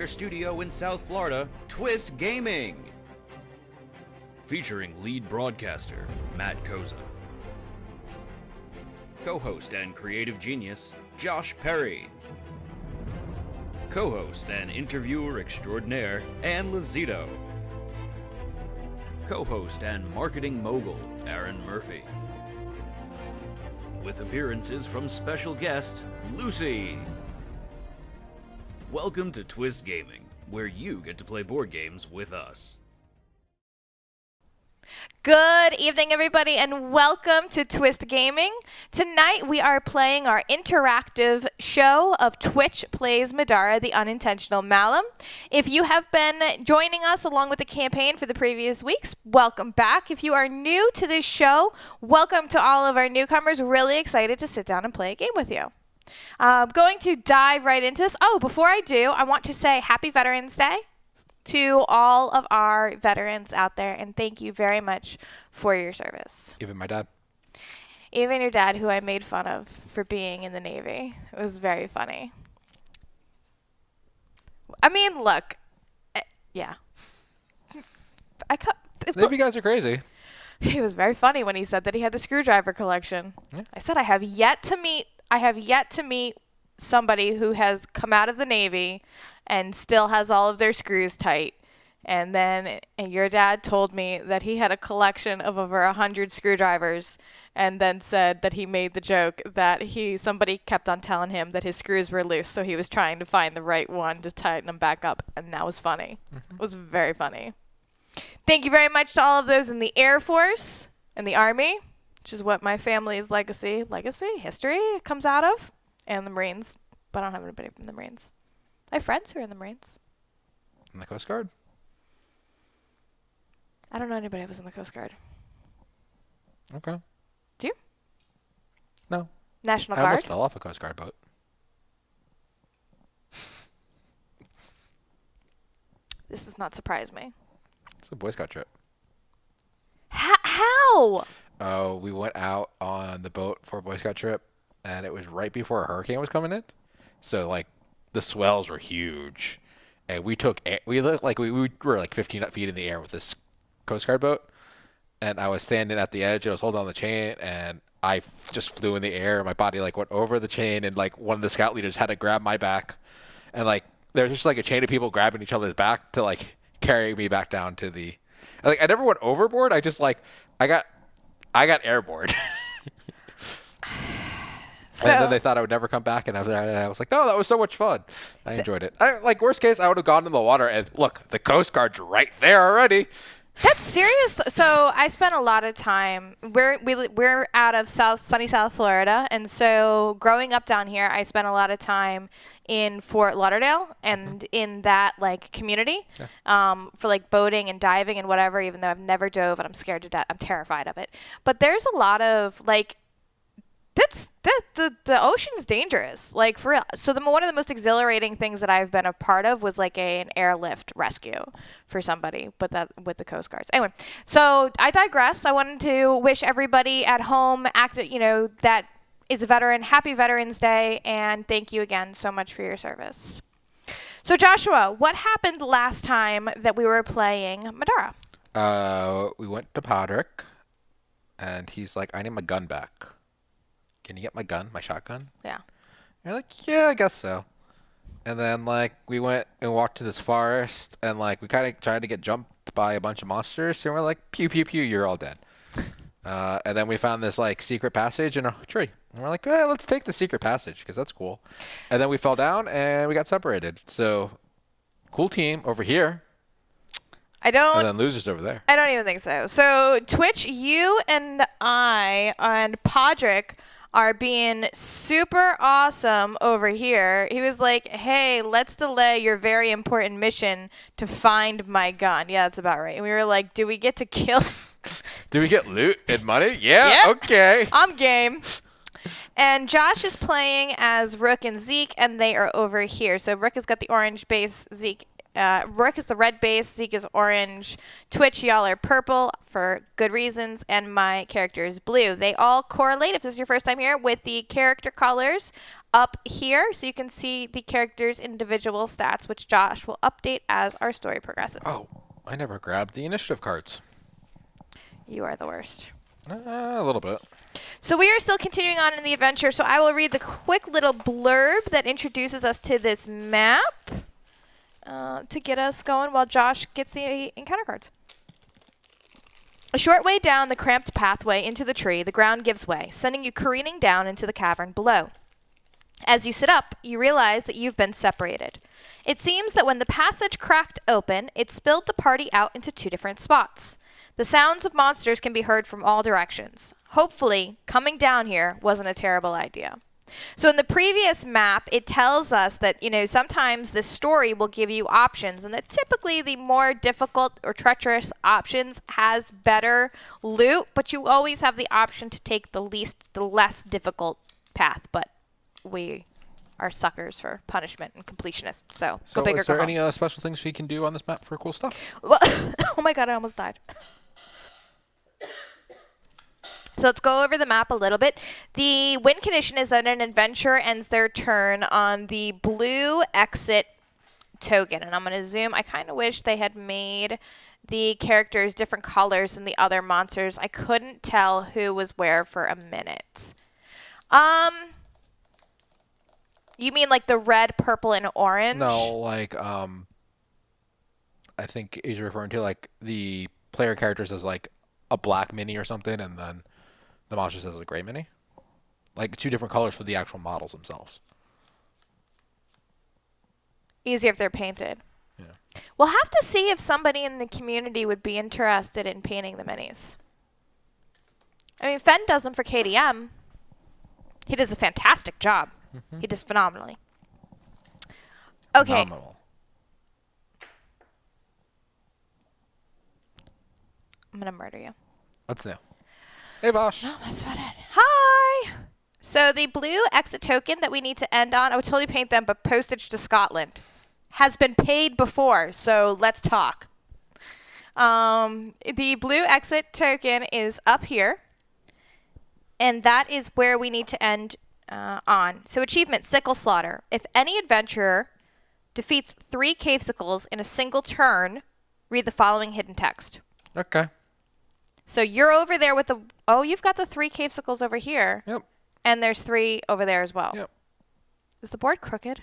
Studio in South Florida, Twist Gaming. Featuring lead broadcaster Matt Koza. Co-host and creative genius Josh Perry. Co-host and interviewer extraordinaire Ann Lazito. Co-host and marketing mogul Aaron Murphy. With appearances from special guest Lucy. Welcome to Twist Gaming, where you get to play board games with us. Good evening, everybody, and welcome to Twist Gaming. Tonight, we are playing our interactive show of Twitch Plays Middara, the Unintentional Malum. If you have been joining us along with the campaign for the previous weeks, welcome back. If you are new to this show, welcome to all of our newcomers. Really excited to sit down and play a game with you. I'm going to dive right into this. Oh, before I do, I want to say Happy Veterans Day to all of our veterans out there, and thank you very much for your service. Even my dad. Even your dad, who I made fun of for being in the Navy. It was very funny. I mean, look. Yeah. Navy guys are crazy. It was very funny when he said that he had the screwdriver collection. Yeah. I said I have yet to meet somebody who has come out of the Navy and still has all of their screws tight. And your dad told me that he had a collection of over 100 screwdrivers, and then said that he made the joke that somebody kept on telling him that his screws were loose, so he was trying to find the right one to tighten them back up, and that was funny. Mm-hmm. It was very funny. Thank you very much to all of those in the Air Force and the Army, which is what my family's history comes out of, and the Marines, but I don't have anybody from the Marines. I have friends who are in the Marines. In the Coast Guard? I don't know anybody who was in the Coast Guard. Okay. Do you? No. National I Guard? almost fell off a Coast Guard boat. This does not surprise me. It's a Boy Scout trip. How? Oh, we went out on the boat for a Boy Scout trip, and it was right before a hurricane was coming in. So, the swells were huge. And we looked like we were like 15 feet in the air with this Coast Guard boat. And I was standing at the edge, and I was holding on the chain, and I just flew in the air. My body, went over the chain, and, one of the scout leaders had to grab my back. And, there was just, a chain of people grabbing each other's back to, carry me back down to the... I never went overboard. I just, I got airborne. So, and then they thought I would never come back, and I was like, no, that was so much fun. I enjoyed it. Worst case, I would have gone in the water, and look, the Coast Guard's right there already. That's serious. So I spent a lot of time. We're out of sunny South Florida, and so growing up down here, I spent a lot of time in Fort Lauderdale and in that community for boating and diving and whatever. Even though I've never dove and I'm scared to death, I'm terrified of it. But there's a lot of the ocean's dangerous, for real. So one of the most exhilarating things that I've been a part of was an airlift rescue for somebody, but that with the Coast Guards. Anyway, so I digress. I wanted to wish everybody at home, that is a veteran, Happy Veterans Day, and thank you again so much for your service. So Joshua, what happened last time that we were playing Middara? We went to Podrick, and he's like, I need my gun back. Can you get my gun, my shotgun? Yeah. You're like, yeah, I guess so. And then, we went and walked to this forest, and, we kind of tried to get jumped by a bunch of monsters, and we're like, pew, pew, pew, you're all dead. And then we found this, secret passage in a tree. And we're like, let's take the secret passage, because that's cool. And then we fell down, and we got separated. So, cool team over here. And then losers over there. I don't even think so. So, Twitch, you and I and Podrick are being super awesome over here. He was like, hey, let's delay your very important mission to find my gun. Yeah, that's about right. And we were like, do we get to kill? Do we get loot and money? Yeah, okay. I'm game. And Josh is playing as Rook and Zeke, and they are over here. So Rook has got the orange base, Zeke Rook is the red base, Zeke is orange, Twitch, y'all are purple for good reasons, and my character is blue. They all correlate, if this is your first time here, with the character colors up here so you can see the character's individual stats, which Josh will update as our story progresses. Oh, I never grabbed the initiative cards. You are the worst. A little bit. So we are still continuing on in the adventure, so I will read the quick little blurb that introduces us to this map to get us going while Josh gets the encounter cards. A short way down the cramped pathway into the tree, the ground gives way, sending you careening down into the cavern below. As you sit up, you realize that you've been separated. It seems that when the passage cracked open, it spilled the party out into two different spots. The sounds of monsters can be heard from all directions. Hopefully, coming down here wasn't a terrible idea. So in the previous map, it tells us that, sometimes the story will give you options, and that typically the more difficult or treacherous options has better loot, but you always have the option to take the less difficult path, but we are suckers for punishment and completionists, so go big or is go there home. any special things we can do on this map for cool stuff? Well, oh my god, I almost died. So let's go over the map a little bit. The win condition is that an adventurer ends their turn on the blue exit token. And I'm going to zoom. I kind of wish they had made the characters different colors than the other monsters. I couldn't tell who was where for a minute. You mean like the red, purple, and orange? No, like, I think you're referring to, like, the player characters as, like, a black mini or something, and then the monster says a gray mini. Like, two different colors for the actual models themselves. Easier if they're painted. Yeah. We'll have to see if somebody in the community would be interested in painting the minis. I mean, Fen does them for KDM. He does a fantastic job. He does phenomenally. Okay. Phenomenal. I'm going to murder you. What's new? Hey, Bosh. No, that's about it. Hi! So the blue exit token that we need to end on, I would totally paint them, but postage to Scotland has been paid before, so let's talk. The blue exit token is up here, and that is where we need to end on. So achievement, Sickle Slaughter. If any adventurer defeats 3 cave sickles in a single turn, read the following hidden text. Okay. So you're over there with the... Oh, you've got the 3 cave sickles over here. Yep. And there's 3 over there as well. Yep. Is the board crooked?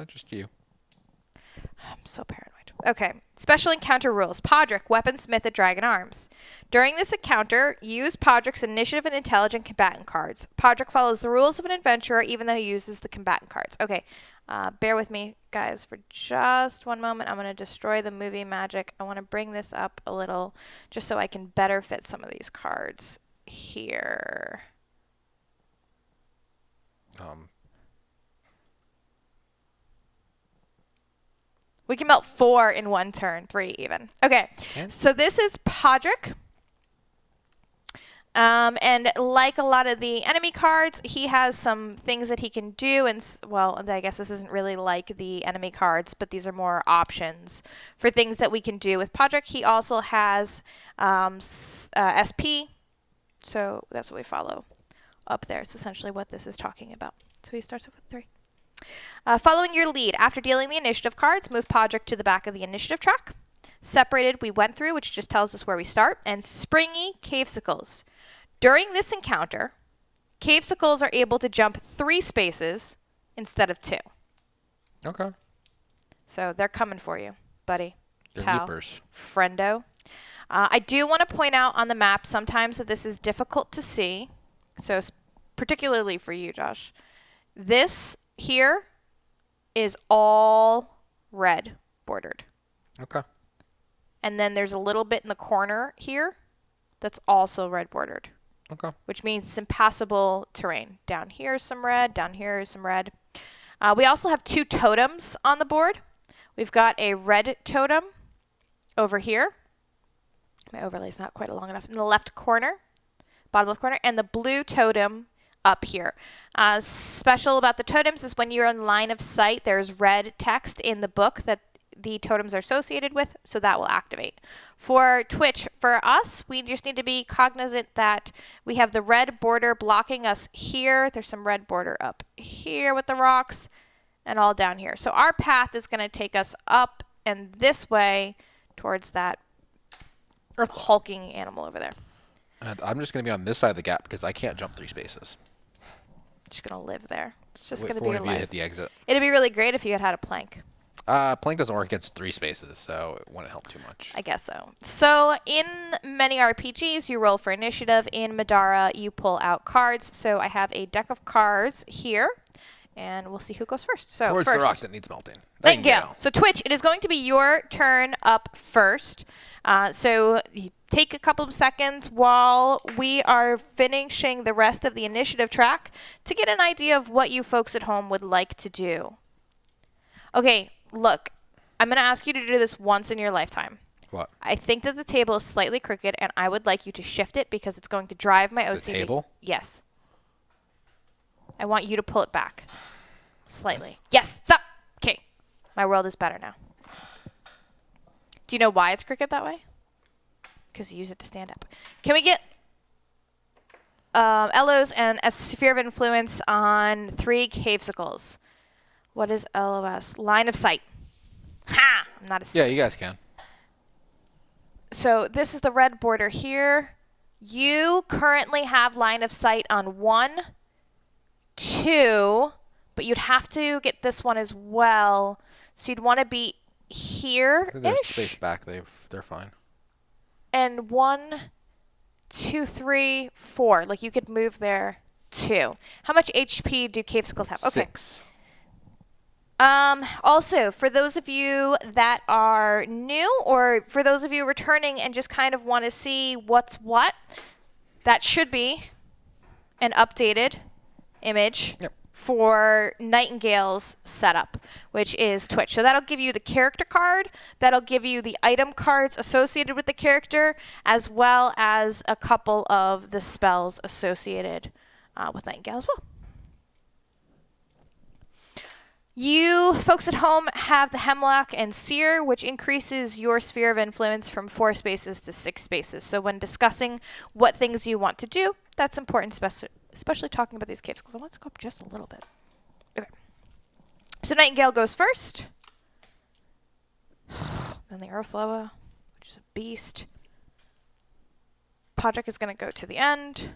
Just you. I'm so paranoid. Okay. Special encounter rules. Podrick, weaponsmith at Dragon Arms. During this encounter, use Podrick's initiative and intelligent combatant cards. Podrick follows the rules of an adventurer even though he uses the combatant cards. Okay. Bear with me, guys, for just one moment. I'm going to destroy the movie magic. I want to bring this up a little just so I can better fit some of these cards here. We can melt 4 in one turn, 3 even. Okay, so this is Podrick. And like a lot of the enemy cards, he has some things that he can do. And, well, I guess this isn't really like the enemy cards, but these are more options for things that we can do. With Podrick, he also has SP. So that's what we follow up there. It's essentially what this is talking about. So he starts off with 3. Following your lead, after dealing the initiative cards, move Podrick to the back of the initiative track. Separated, we went through, which just tells us where we start. And Springy Cavesicles. During this encounter, Cavesicles are able to jump 3 spaces instead of 2. Okay. So they're coming for you, buddy. They're pal, loopers. friendo. I do want to point out on the map sometimes that this is difficult to see. So particularly for you, Josh. This here is all red bordered. Okay. And then there's a little bit in the corner here that's also red bordered. Okay. Which means it's impassable terrain. Down here is some red. Down here is some red. We also have 2 totems on the board. We've got a red totem over here. My overlay's not quite long enough. In the left corner, bottom left corner, and the blue totem up here. Special about the totems is when you're in line of sight, there's red text in the book that the totems are associated with, so that will activate. For Twitch, for us, we just need to be cognizant that we have the red border blocking us here. There's some red border up here with the rocks and all down here. So our path is going to take us up and this way towards that hulking animal over there. And I'm just going to be on this side of the gap because I can't jump 3 spaces. Just going to live there. It's just Wait going to for be one your of you to life. hit the exit. It'd be really great if you had a plank. Plank doesn't work against 3 spaces, so it wouldn't help too much. I guess so. So in many RPGs, you roll for initiative. In Middara, you pull out cards. So I have a deck of cards here, and we'll see who goes first. So Towards first, the rock that needs melting. Nightingale. So Twitch, it is going to be your turn up first. So you take a couple of seconds while we are finishing the rest of the initiative track to get an idea of what you folks at home would like to do. Okay, look, I'm going to ask you to do this once in your lifetime. What? I think that the table is slightly crooked, and I would like you to shift it because it's going to drive my OCD. The table? Yes. I want you to pull it back slightly. Yes, stop. Okay, my world is better now. Do you know why it's crooked that way? Because you use it to stand up. Can we get LOs and a sphere of influence on 3 cavesicles? What is LOS? Line of sight. Ha! I'm not a Yeah, you guys can. So this is the red border here. You currently have line of sight on 1, 2, but you'd have to get this one as well. So you'd want to be here. There's space back. They're fine. And 1, 2, 3, 4. Like you could move there too. How much HP do cavesicles have? Okay. 6. Also, for those of you that are new or for those of you returning and just kind of want to see what's what, that should be an updated image for Nightingale's setup, which is Twitch. So that'll give you the character card, that'll give you the item cards associated with the character, as well as a couple of the spells associated with Nightingale as well. You folks at home have the Hemlock and Seer, which increases your sphere of influence from 4 spaces to 6 spaces. So when discussing what things you want to do, that's important, especially talking about these cave schools. I want to go up just a little bit. Okay. So Nightingale goes first. Then the Earth Loa, which is a beast. Podrick is going to go to the end.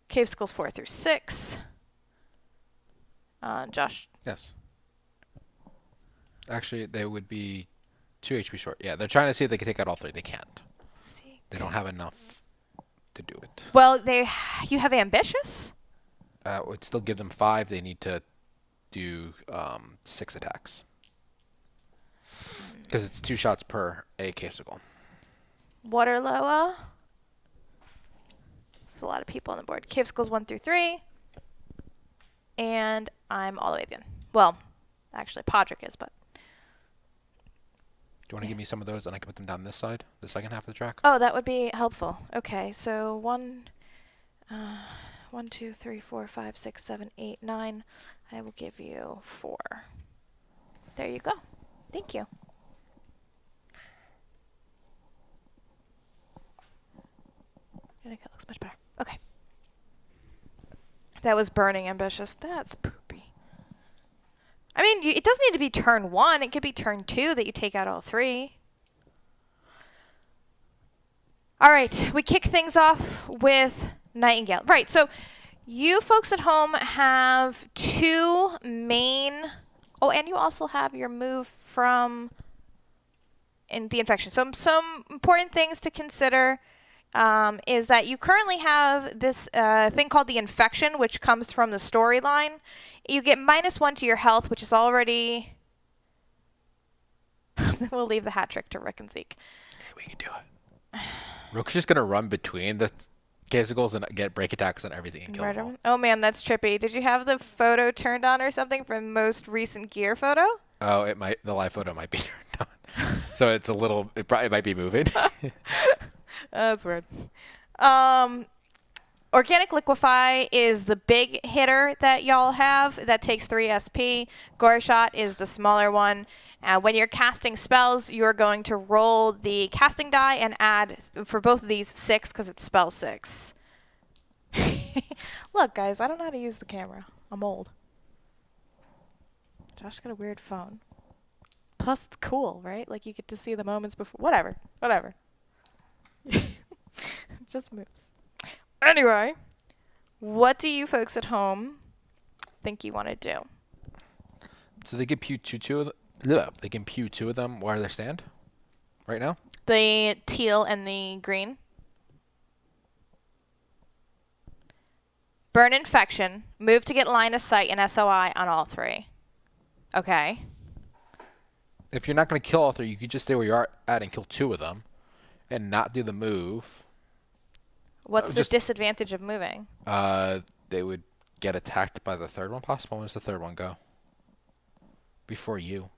Cave schools 4 through 6. Josh. Yes. Actually, they would be 2 HP short. Yeah, they're trying to see if they can take out all 3. They can't. Zeke. They don't have enough to do it. Well, you have ambitious? Would still give them 5. They need to do 6 attacks. Because it's 2 shots per a casicle. Water Loa. There's a lot of people on the board. Cave schools 1 through 3. And I'm all the way at the end. Well, actually, Podrick is, but... Do you want to give me some of those and I can put them down this side, the second half of the track? Oh, that would be helpful. Okay, so 1, 2, 3, 4, 5, 6, 7, 8, 9. I will give you 4. There you go. Thank you. I think that looks much better. Okay. That was burning ambitious. That's poopy. I mean, it doesn't need to be turn 1. It could be turn 2 that you take out all 3. All right, we kick things off with Nightingale. Right, so you folks at home have 2 main... Oh, and you also have your move from in the infection. So some important things to consider is that you currently have this thing called the infection, which comes from the storyline. You get -1 to your health, which is already... We'll leave the hat trick to Rick and Zeke. Hey, we can do it. Rook's just going to run between the casicles and get break attacks on everything and kill them all. Oh man, that's trippy. Did you have the photo turned on or something from most recent gear photo? Oh, the live photo might be turned on. So it's a little... It might be moving. That's weird. Organic Liquefy is the big hitter that y'all have that takes 3 SP. Gore Shot is the smaller one. When you're casting spells, you're going to roll the casting die and add, for both of these, 6 because it's spell 6. Look, guys, I don't know how to use the camera. I'm old. Josh got a weird phone. Plus, it's cool, right? Like, you get to see the moments before. Whatever. Just moves. Anyway, what do you folks at home think you want to do? So they can pew two of them. Yeah, they can pew 2 of them where they stand right now. The teal and the green. Burn infection. Move to get line of sight and SOI on all 3. Okay. If you're not going to kill all 3, you could just stay where you are at and kill 2 of them and not do the move. What's the disadvantage of moving? They would get attacked by the third one. Possible. When does the third one go? Before you.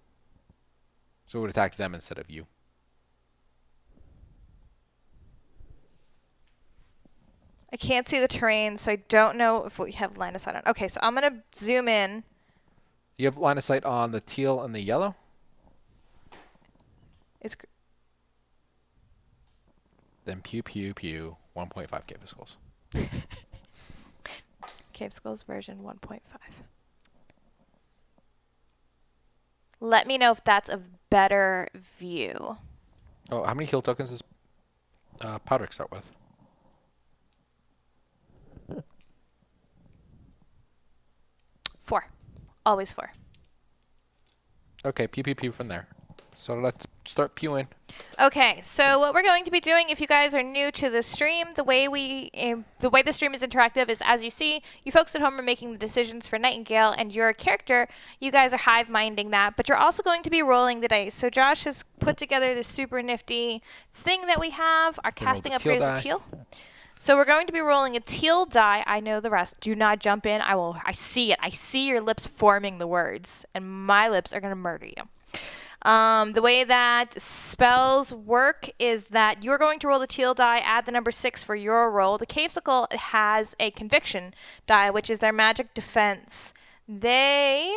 So it would attack them instead of you. I can't see the terrain, so I don't know if we have line of sight on. Okay, so I'm going to zoom in. You have line of sight on the teal and the yellow? It's Then pew, pew, pew. 1.5 cave skulls. Cave Skulls version 1.5. Let me know if that's a better view. Oh, how many heal tokens does Podrick start with? 4. Always 4. Okay, pew, pew, pew from there. So let's start pewing. Okay, so what we're going to be doing, if you guys are new to the stream, the way the stream is interactive is, as you see, you folks at home are making the decisions for Nightingale, and your character, you guys are hive-minding that, but you're also going to be rolling the dice. So Josh has put together this super nifty thing that we have. Our casting upgrade is a teal. So we're going to be rolling a teal die. I know the rest. Do not jump in. I see it. I see your lips forming the words, and my lips are going to murder you. The way that spells work is that you're going to roll the teal die, add the number 6 for your roll. The Cavesicle has a conviction die, which is their magic defense. They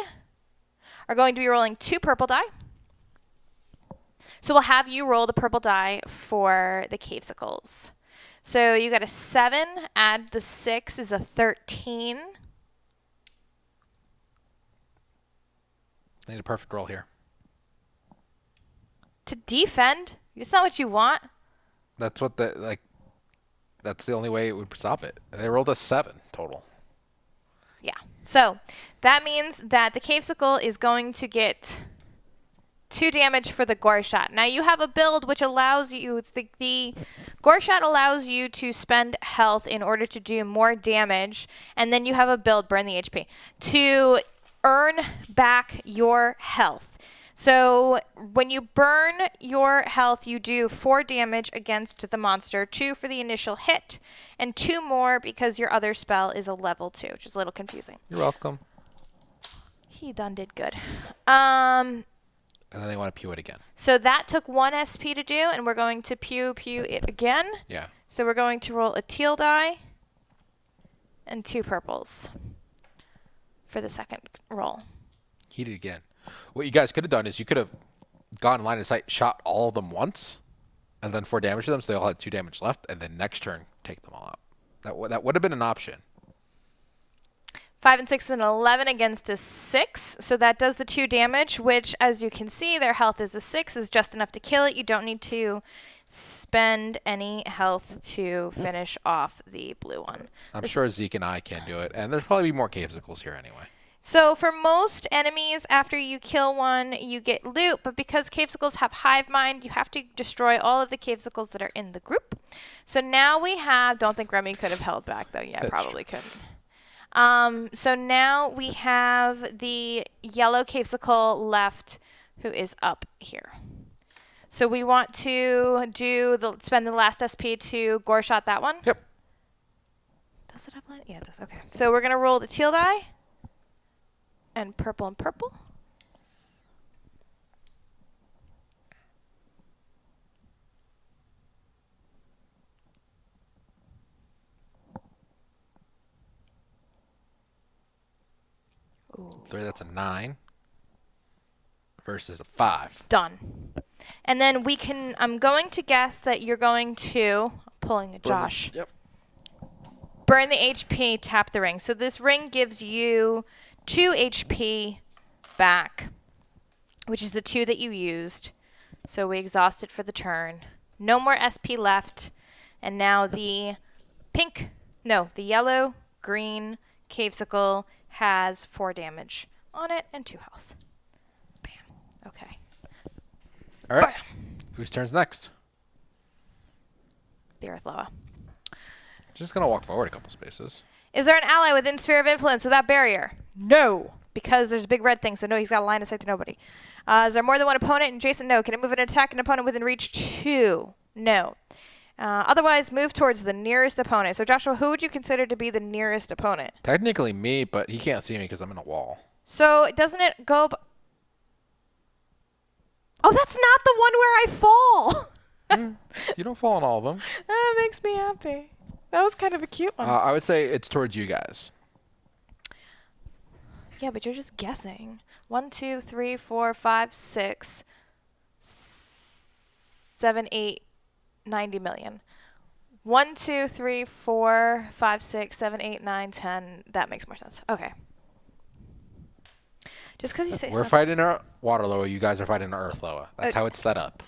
are going to be rolling 2 purple die. So we'll have you roll the purple die for the Cavesicles. So you got a 7, add the 6 is a 13. Need a perfect roll here. To defend? It's not what you want. That's what that's the only way it would stop it. They rolled a 7 total. Yeah. So that means that the Cavesicle is going to get 2 damage for the gore shot. Now you have a build which allows you, it's the gore shot allows you to spend health in order to do more damage, and then you have a build, burn the HP, to earn back your health. So when you burn your health, you do 4 damage against the monster, 2 for the initial hit, and 2 more because your other spell is a level 2, which is a little confusing. You're welcome. He done did good. And then they want to pew it again. So that took 1 SP to do, and we're going to pew it again. Yeah. So we're going to roll a teal die and 2 purples for the second roll. He did again. What you guys could have done is you could have gone line of sight, shot all of them once, and then 4 damage to them, so they all had 2 damage left, and then next turn take them all out. That would have been an option. 5 and 6 and 11 against a 6, so that does the 2 damage, which, as you can see, their health is a 6, is just enough to kill it. You don't need to spend any health to finish off the blue one. I'm sure Zeke and I can do it, and there's probably more Cavesicles here anyway. So for most enemies, after you kill one, you get loot, but because Cavesicles have hive mind, you have to destroy all of the Cavesicles that are in the group. So now we have, don't think Remi could have held back, though. Yeah, probably couldn't. So now we have the yellow Cavesicle left, who is up here. So we want to spend the last SP to gore shot that one? Yep. Does it have line? Yeah, it does. Okay. So we're going to roll the teal die. And purple and purple. Ooh. 3, that's a 9. versus a 5. Done. And then we can, I'm going to guess that you're going to, pulling a Josh, Yep. burn the HP, tap the ring. So this ring gives you 2 HP back, which is the 2 that you used. So we exhausted for the turn. No more SP left. And now the yellow, green Cavesicle has 4 damage on it and 2 health. Bam. Okay. All right. Whose turn's next? The Earth Loa. Just going to walk forward a couple spaces. Is there an ally within sphere of influence of that barrier? No. Because there's a big red thing, so no, he's got a line of sight to nobody. Is there more than one opponent? And Jason, no. Can it move and attack an opponent within reach 2? No. Otherwise, move towards the nearest opponent. So, Joshua, who would you consider to be the nearest opponent? Technically me, but he can't see me because I'm in a wall. So, doesn't it go... Oh, that's not the one where I fall. You don't fall on all of them. That makes me happy. That was kind of a cute one. I would say it's towards you guys. Yeah, but you're just guessing. 1, 2, 3, 4, 5, 6, 7, 8, 90 million. 1, 2, 3, 4, 5, 6, 7, 8, 9, 10. That makes more sense. Okay. Just because you say We're fighting a water Loa. You guys are fighting an earth Loa. That's how it's set up.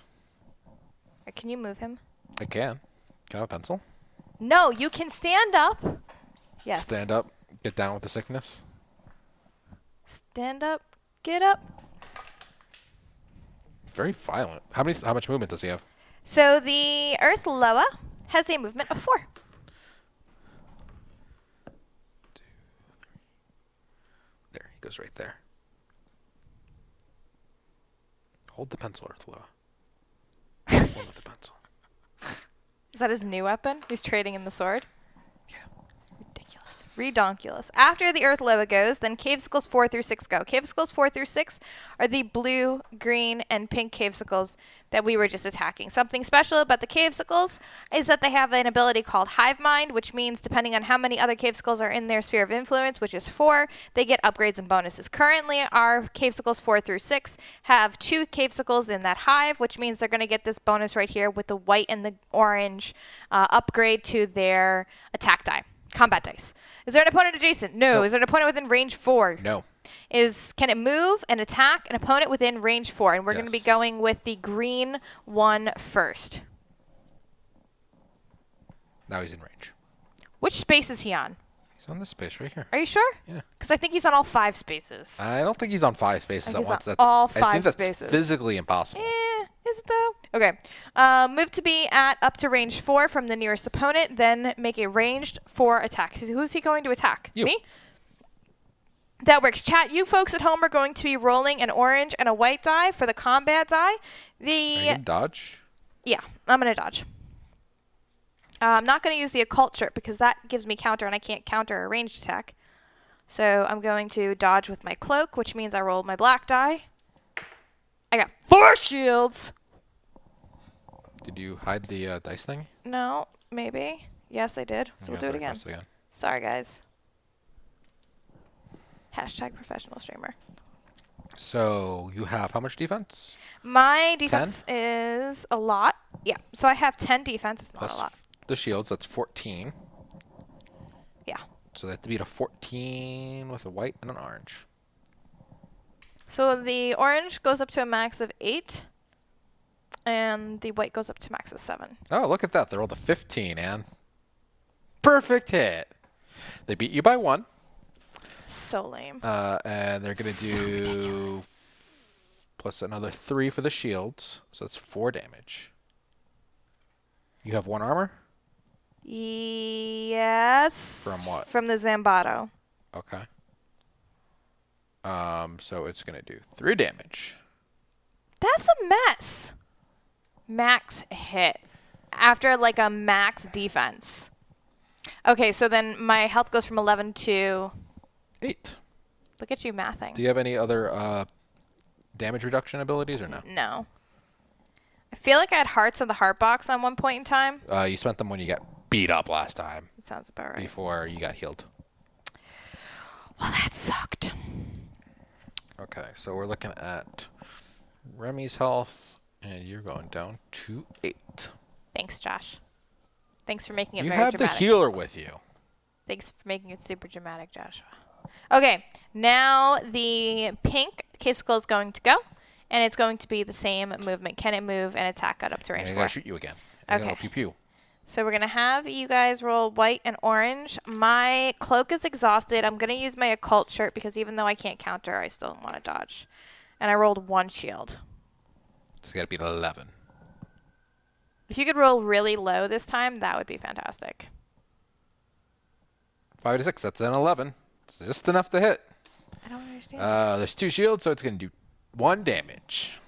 Can you move him? I can. Can I have a pencil? No, you can stand up. Yes. Stand up. Get down with the sickness. Stand up. Get up. Very violent. How much movement does he have? So the Earth Loa has a movement of 4. There, he goes right there. Hold the pencil, Earth Loa. One with the pencil. Is that his new weapon? He's trading in the sword? Yeah. Ridiculous. Redonkulous. After the Earth Loa goes, then Cavesicles 4 through 6 go. Cavesicles 4 through 6 are the blue, green, and pink Cavesicles that we were just attacking. Something special about the Cavesicles is that they have an ability called Hive Mind, which means depending on how many other Cavesicles are in their sphere of influence, which is 4, they get upgrades and bonuses. Currently, our Cavesicles 4 through 6 have 2 Cavesicles in that hive, which means they're going to get this bonus right here with the white and the orange upgrade to their attack die. Combat dice. Is there an opponent adjacent? No. Nope. Is there an opponent within range 4? No. Can it move and attack an opponent within range 4? And we're going to be Yes. going with the green one first. Now he's in range. Which space is he on? He's on this space right here. Are you sure? Yeah. Because I think he's on all 5 spaces. I don't think he's on 5 spaces I at think once. he's on That's all I 5 think that's spaces. physically impossible. Is it though? Okay. Move to be at up to range 4 from the nearest opponent, then make a ranged 4 attack. Who's he going to attack? You. Me? That works. Chat, you folks at home are going to be rolling an orange and a white die for the combat die. Are you gonna dodge? Yeah, I'm going to dodge. I'm not going to use the occult chirp because that gives me counter and I can't counter a ranged attack. So I'm going to dodge with my cloak, which means I roll my black die. I got 4 shields. Did you hide the dice thing? No, maybe. Yes, I did. So You we'll have do it to again. press again. Sorry, guys. Hashtag professional streamer. So you have how much defense? My defense is a lot. Yeah, so I have 10 defense. It's not Plus a lot. the shields, that's 14. Yeah. So they have to beat a 14 with a white and an orange. So the orange goes up to a max of 8. And the white goes up to max of 7. Oh, look at that. They rolled a 15, Ann. Perfect hit. They beat you by 1. So lame. And they're going to So do ridiculous. plus another 3 for the shields. So that's 4 damage. You have 1 armor? Yes. From what? From the Zambato. Okay. So it's going to do 3 damage. That's a mess. Max hit. After like a max defense. Okay, so then my health goes from 11 to... 8. Look at you mathing. Do you have any other damage reduction abilities or no? No. I feel like I had hearts in the heart box on one point in time. You spent them when you got beat up last time. That sounds about right. Before you got healed. Well, that sucked. Okay, so we're looking at Remi's health, and you're going down to 8. Thanks, Josh. Thanks for making it You very have dramatic. the healer with you. Thanks for making it super dramatic, Joshua. Okay, now the pink cave skull is going to go, and it's going to be the same movement. Can it move and attack out up to range And I'm 4? going to shoot you again. And Okay. I'll pew pew. So we're going to have you guys roll white and orange. My cloak is exhausted. I'm going to use my occult shirt because even though I can't counter, I still want to dodge. And I rolled 1 shield. It's got to be an 11. If you could roll really low this time, that would be fantastic. 5 to 6. That's an 11. It's just enough to hit. I don't understand. There's 2 shields, so it's going to do 1 damage.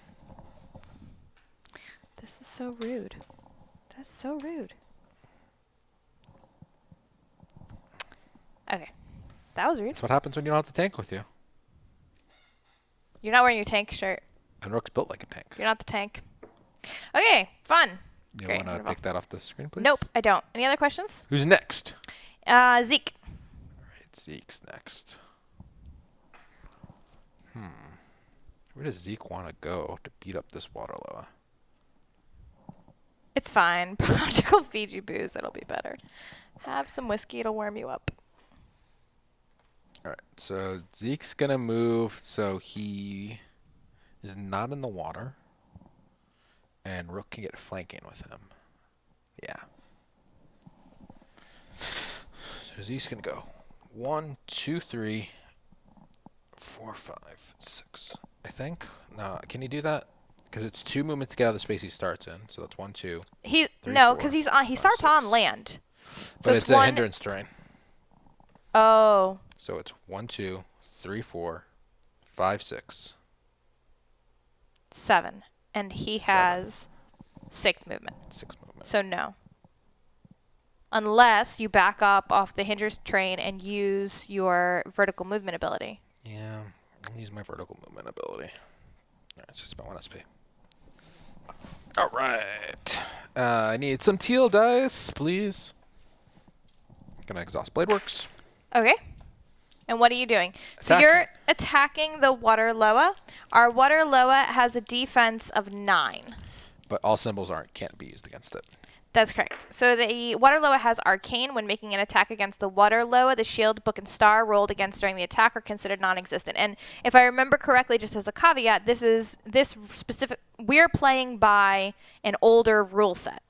This is so rude. That's so rude. Okay. That was rude. That's what happens when you don't have the tank with you. You're not wearing your tank shirt. And Rook's built like a tank. You're not the tank. Okay, fun. You Great, want to wonderful. take that off the screen, please? Nope, I don't. Any other questions? Who's next? Zeke. All right, Zeke's next. Where does Zeke want to go to beat up this water loa? It's fine. Prodigal Fiji booze. It'll be better. Have some whiskey. It'll warm you up. All right, so Zeke's going to move so he is not in the water. And Rook can get flanking with him. Yeah. So Zeke's going to go 1, 2, 3, 4, 5, 6. I think. No, can he do that? Because it's 2 movements to get out of the space he starts in. So that's 1, 2. He 3, no, 4, because he's on. He 5, starts 6. on land. So But it's a hindrance terrain. Oh. So it's 1, 2, 3, 4, 5, 6. 7, and he 7. has 6 movement. 6 movement. So no. Unless you back up off the hindrance train and use your vertical movement ability. Yeah, I'll use my vertical movement ability. Alright, it's just about 1 SP. Alright. I need some teal dice, please. Gonna exhaust Blade Works. Okay. And what are you doing? So Attack. you're attacking the water loa. Our water loa has a defense of 9. But all symbols can't be used against it. That's correct. So the water loa has arcane. When making an attack against the water loa, the shield, book, and star rolled against during the attack are considered non-existent. And if I remember correctly, just as a caveat, this specific. We're playing by an older rule set.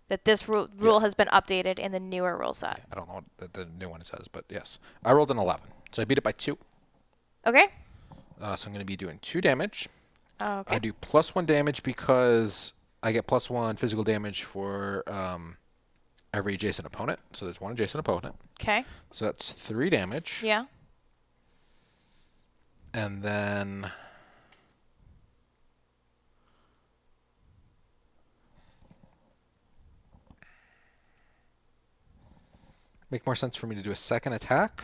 That this rule has been updated in the newer rule set. I don't know what the new one says, but yes. I rolled an 11. So I beat it by 2. Okay. So I'm going to be doing 2 damage. Oh, okay. I do +1 damage because I get +1 physical damage for every adjacent opponent. So there's 1 adjacent opponent. Okay. So that's 3 damage. Yeah. And then make more sense for me to do a second attack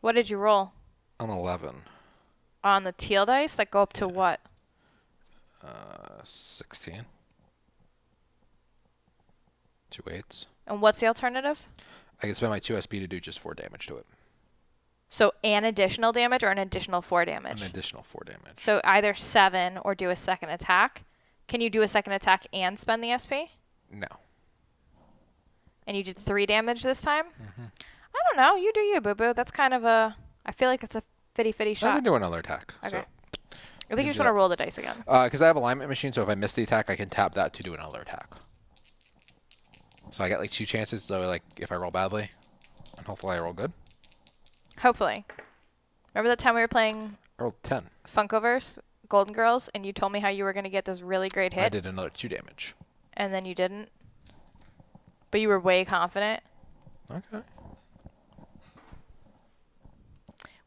What did you roll? on 11. On the teal dice that go up to what? 16. 2 8s. And what's the alternative? I can spend my 2 SP to do just 4 damage to it. So an additional damage or an additional 4 damage? An additional 4 damage. So either 7 or do a second attack. Can you do a second attack and spend the SP? No. And you did 3 damage this time? Mm-hmm. I don't know. You do you, boo-boo. That's kind of a... I feel like it's a fitty I shot. can do another attack. Okay. So. I think you just want to roll the dice again. Because I have alignment machine, so if I miss the attack, I can tap that to do another attack. So I get like 2 chances, so like if I roll badly, and hopefully I roll good. Hopefully. Remember that time we were playing I rolled 10. Funkoverse, Golden Girls, and you told me how you were going to get this really great hit? I did another 2 damage. And then you didn't? But you were way confident? Okay.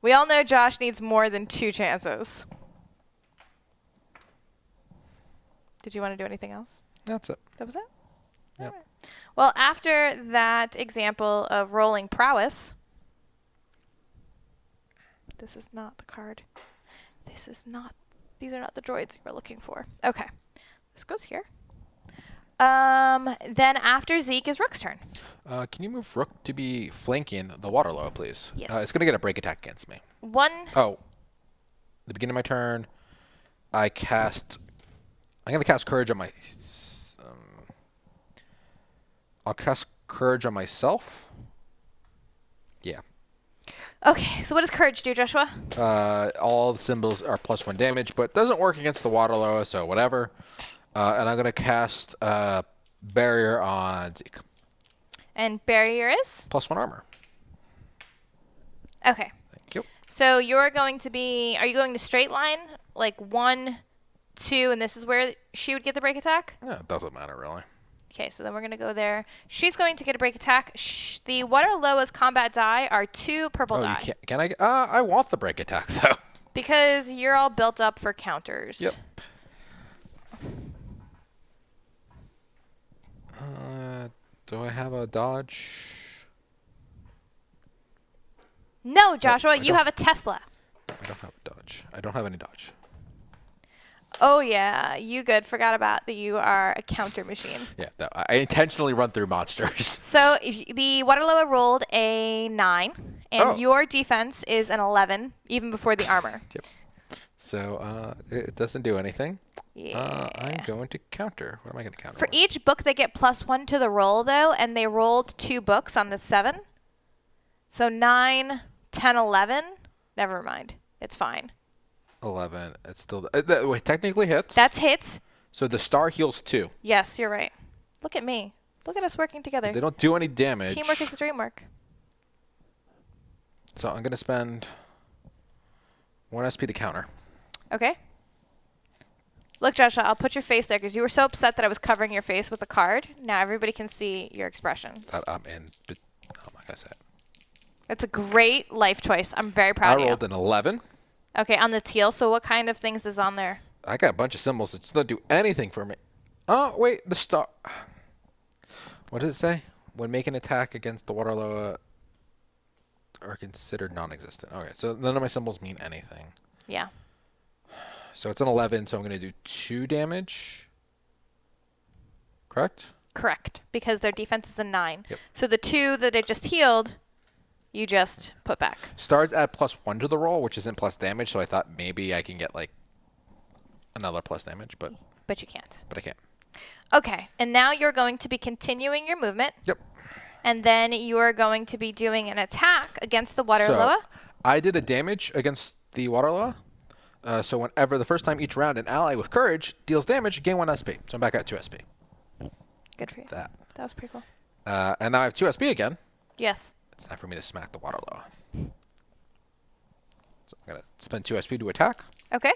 We all know Josh needs more than 2 chances. Did you want to do anything else? That's it. That was it? Yep. All right. Well, after that example of rolling prowess, this is not the card. These are not the droids you were looking for. Okay. This goes here. Then after Zeke is Rook's turn. Can you move Rook to be flanking the water loa, please? Yes. It's going to get a break attack against me. 1. Oh. The beginning of my turn, I'm gonna cast Courage on my. I'll cast Courage on myself. Yeah. Okay, so what does courage do, Joshua? All the symbols are +1 damage, but doesn't work against the water loa, so whatever. And I'm gonna cast Barrier on Zeke. And barrier is? +1 armor. Okay. Thank you. So you're going to be, are you going to straight line? Like 1, 2, and this is where she would get the break attack? Yeah, it doesn't matter really. Okay, so then we're going to go there. She's going to get a break attack. The Water Loa's combat die are 2 purple die. You can I? I want the break attack though. Because you're all built up for counters. Yep. Do I have a dodge? No, Joshua, I you don't. have a Tesla. I don't have a dodge. I don't have any dodge. Oh, yeah. You good. Forgot about that you are a counter machine. Yeah, I intentionally run through monsters. So the Waterloa rolled a 9, and your defense is an 11, even before the armor. Yep. So it doesn't do anything. Yeah. I'm going to counter. What am I going to counter? For with? each book, they get +1 to the roll, though, and they rolled 2 books on the 7. So 9, 10, 11. Never mind. It's fine. 11. It's still wait, technically hits. That's hits. So the star heals 2. Yes, you're right. Look at me. Look at us working together. They don't do any damage. Teamwork is the dream work. So I'm going to spend 1 SP to counter. Okay. Look, Joshua, I'll put your face there because you were so upset that I was covering your face with a card. Now everybody can see your expressions. I'm not going to say it. It's a great life choice. I'm very proud of you. I rolled an 11. Okay, on the teal. So what kind of things is on there? I got a bunch of symbols that don't do anything for me. Oh, wait. The star. What does it say? When making an attack against the water loa are considered non-existent. Okay, so none of my symbols mean anything. Yeah. So it's an 11, so I'm going to do 2 damage. Correct? Correct, because their defense is a 9. Yep. So the 2 that it just healed, you just put back. Stars add +1 to the roll, which isn't plus damage, so I thought maybe I can get like another plus damage, but you can't. I can't. Okay, and now you're going to be continuing your movement. Yep. And then you are going to be doing an attack against the water loa. I did a damage against the water loa. So whenever the first time each round an ally with courage deals damage, gain 1 SP. So I'm back at 2 SP. Good for you. That was pretty cool. And now I have 2 SP again. Yes. It's time for me to smack the water loa. So I'm going to spend 2 SP to attack. Okay.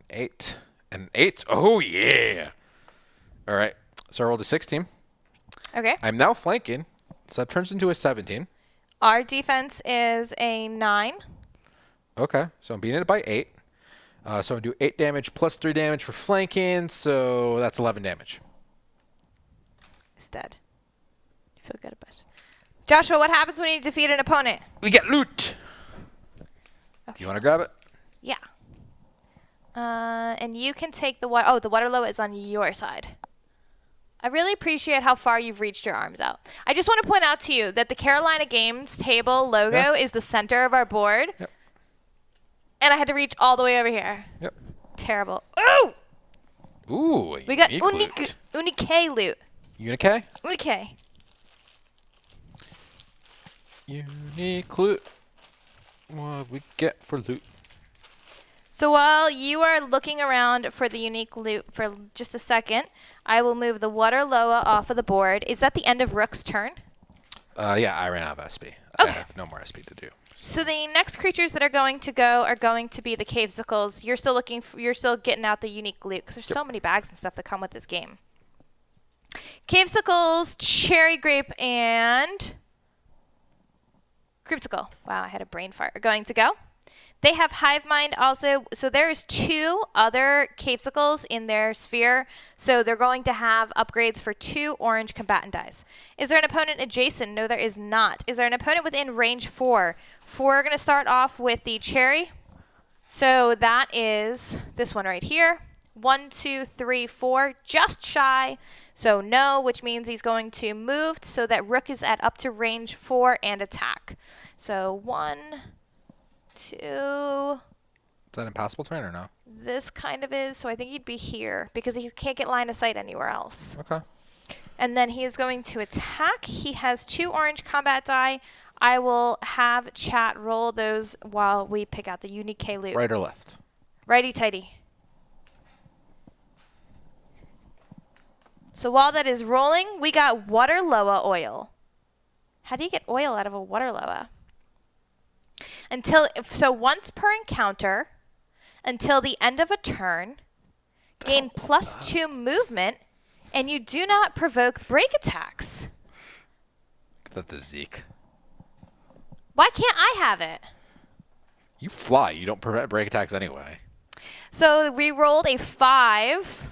8. And 8. Oh, yeah. All right. So I rolled a 16. Okay. I'm now flanking. So that turns into a 17. Our defense is a 9. Okay. So I'm beating it by 8. So I do 8 damage plus 3 damage for flanking. So that's 11 damage. It's dead. You feel good about it. Joshua, what happens when you defeat an opponent? We get loot. Okay. Do you want to grab it? Yeah. And you can take the water. Oh, the water loa is on your side. I really appreciate how far you've reached your arms out. I just want to point out to you that the Carolina Games table logo is the center of our board. Yep. And I had to reach all the way over here. Yep. Terrible. Ooh! Ooh, We got loot. Unique loot. Unique? Unique. Unique loot. What we get for loot? So while you are looking around for the unique loot for just a second, I will move the water loa off of the board. Is that the end of Rook's turn? Yeah, I ran out of SP. Okay. I have no more SP to do. So the next creatures that are going to go are going to be the cavesicles. You're still looking for, you're still getting out the unique loot because there's so many bags and stuff that come with this game. Cavesicles, cherry grape, and creepsicle. Wow, I had a brain fart. Are going to go. They have hive mind also. So there's 2 other cavesicles in their sphere. So they're going to have upgrades for 2 orange combatant dice. Is there an opponent adjacent? No, there is not. Is there an opponent within range 4? 4 are going to start off with the cherry. So that is this one right here. 1, 2, 3, 4, just shy. So no, which means he's going to move so that Rook is at up to range 4 and attack. So 1, to... Is that impassable terrain or no? This kind of is, so I think he'd be here because he can't get line of sight anywhere else. Okay. And then he is going to attack. He has 2 orange combat die. I will have chat roll those while we pick out the unique K loot. Right or left? Righty tighty. So while that is rolling, we got water loa oil. How do you get oil out of a water loa? So once per encounter, until the end of a turn, gain +2 movement, and you do not provoke break attacks. That's the Zeke. Why can't I have it? You fly. You don't prevent break attacks anyway. So we rolled a 5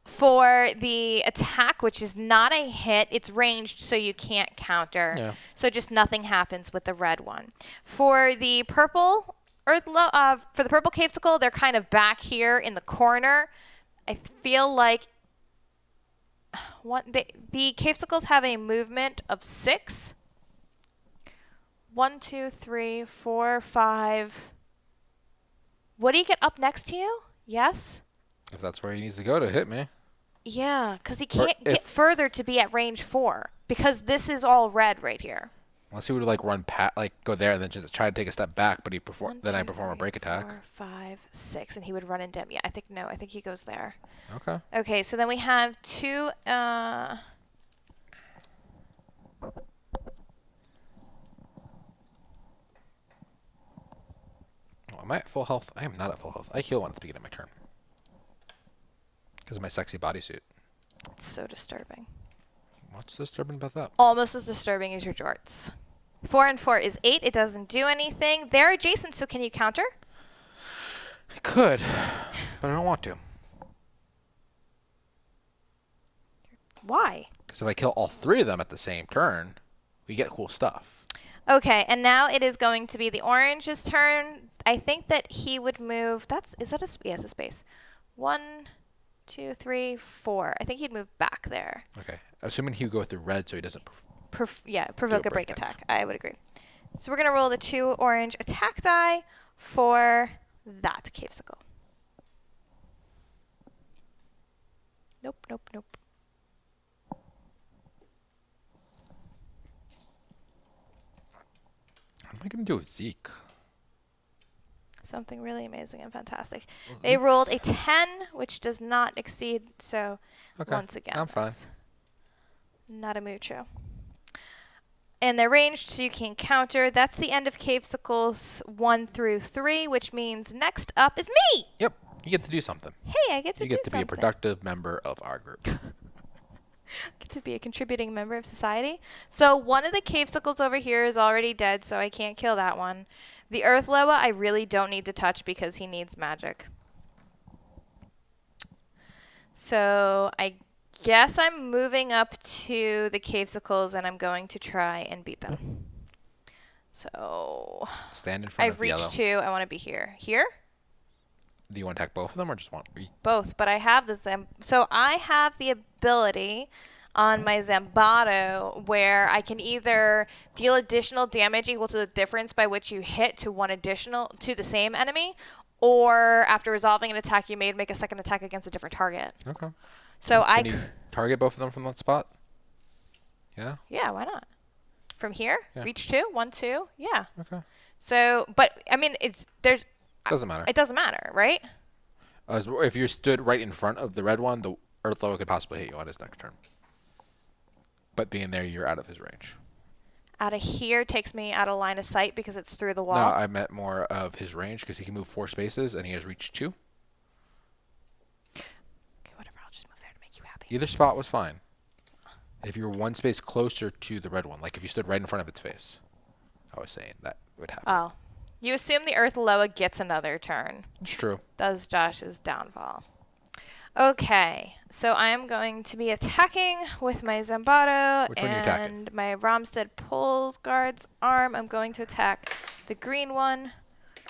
for the attack, which is not a hit. It's ranged, so you can't counter. Yeah. So just nothing happens with the red one. For the purple for the purple cavesicle, they're kind of back here in the corner. I feel like the cavesicles have a movement of 6. 1, 2, 3, 4, 5. Would he get up next to you? Yes. If that's where he needs to go to hit me. Yeah, because he can't get further to be at range 4 because this is all red right here. Unless he would like go there and then just try to take a step back, but I perform a break attack. 4, 5, 6, and he would run into him. Yeah, I think he goes there. Okay. Okay, so then we have 2. Oh, am I at full health? I am not at full health. I heal one at the beginning of my turn. Because of my sexy bodysuit. It's so disturbing. What's disturbing about that? Almost as disturbing as your jorts. 4 and 4 is 8. It doesn't do anything. They're adjacent, so can you counter? I could, but I don't want to. Why? Because if I kill all 3 of them at the same turn, we get cool stuff. Okay, and now it is going to be the orange's turn. I think that he would move. It's a space. 1, 2, 3, 4. I think he'd move back there. Okay. Assuming he would go through red so he doesn't... provoke a break attack. I would agree. So we're going to roll the 2 orange attack die for that cavesicle. Nope. What am I going to do with Zeke? Something really amazing and fantastic. They rolled a 10, which does not exceed, so once again, I'm fine. Not a mucho. And they're ranged, so you can counter. That's the end of cavesicles 1 through 3, which means next up is me! Yep. You get to do something. Hey, I get to do something. You get to be a productive member of our group. Get to be a contributing member of society. So one of the cavesicles over here is already dead, so I can't kill that one. The Earth Loa I really don't need to touch because he needs magic. So I guess I'm moving up to the cavesicles and I'm going to try and beat them. So stand in front I've of yellow. reached 2. I want to be here. Here? Do you want to attack both of them or just one? Both, but I have the so I have the ability on my Zambato where I can either deal additional damage equal to the difference by which you hit to the same enemy, or after resolving an attack you made, make a second attack against a different target. Okay. So can you target both of them from that spot? Yeah? Yeah, why not? From here? Yeah. Reach 2? 1, 2? Yeah. Okay. So, but, I mean, Doesn't matter. It doesn't matter, right? If you stood right in front of the red one, the Earth Loa could possibly hit you on his next turn. But being there, you're out of his range. Out of here takes me out of line of sight because it's through the wall. No, I meant more of his range because he can move 4 spaces and he has reach 2. Okay, whatever. I'll just move there to make you happy. Either spot was fine. If you were 1 space closer to the red one, like if you stood right in front of its face, I was saying that would happen. Oh. You assume the Earth Loa gets another turn. It's true. Does Josh's downfall. Okay, so I am going to be attacking with my Zambato Which one are you attacking? and my Romstead Pulse Guard's arm. I'm going to attack the green one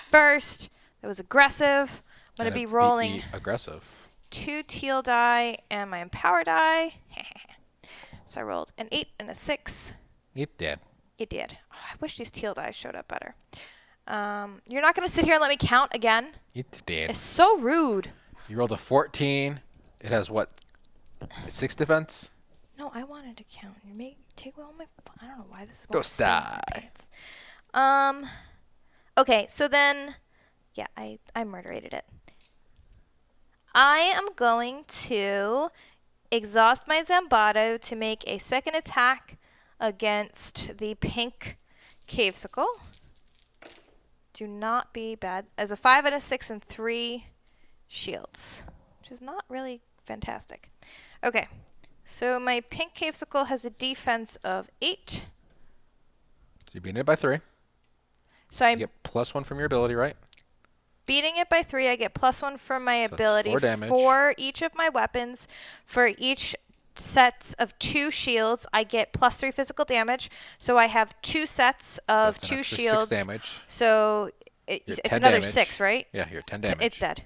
first. That was aggressive. I'm going to be rolling aggressive. 2 teal die and my Empower die. So I rolled an 8 and a 6. It did. It did. Oh, I wish these teal dice showed up better. You're not going to sit here and let me count again? It did. It's so rude. You rolled a 14. It has what? 6 defense? No, I wanted to count. You take away all my... I don't know why this is... Ghost die. Okay, so then... Yeah, I murderated it. I am going to exhaust my Zambato to make a second attack against the pink Cavesicle. Do not be bad. As a 5 and a 6 and 3 shields, which is not really fantastic. Okay, so my pink Cavesicle has a defense of 8. So you're beating it by 3. So You I'm get +1 from your ability, right? beating it by 3. I get +1 from my So that's ability 4 damage. for each of my weapons. For each sets of 2 shields, I get +3 physical damage. So I have 2 sets of So that's an 2 extra shields. 6 damage. So You're it's 10 another damage. 6, right? Yeah, you're 10 So damage. it's dead.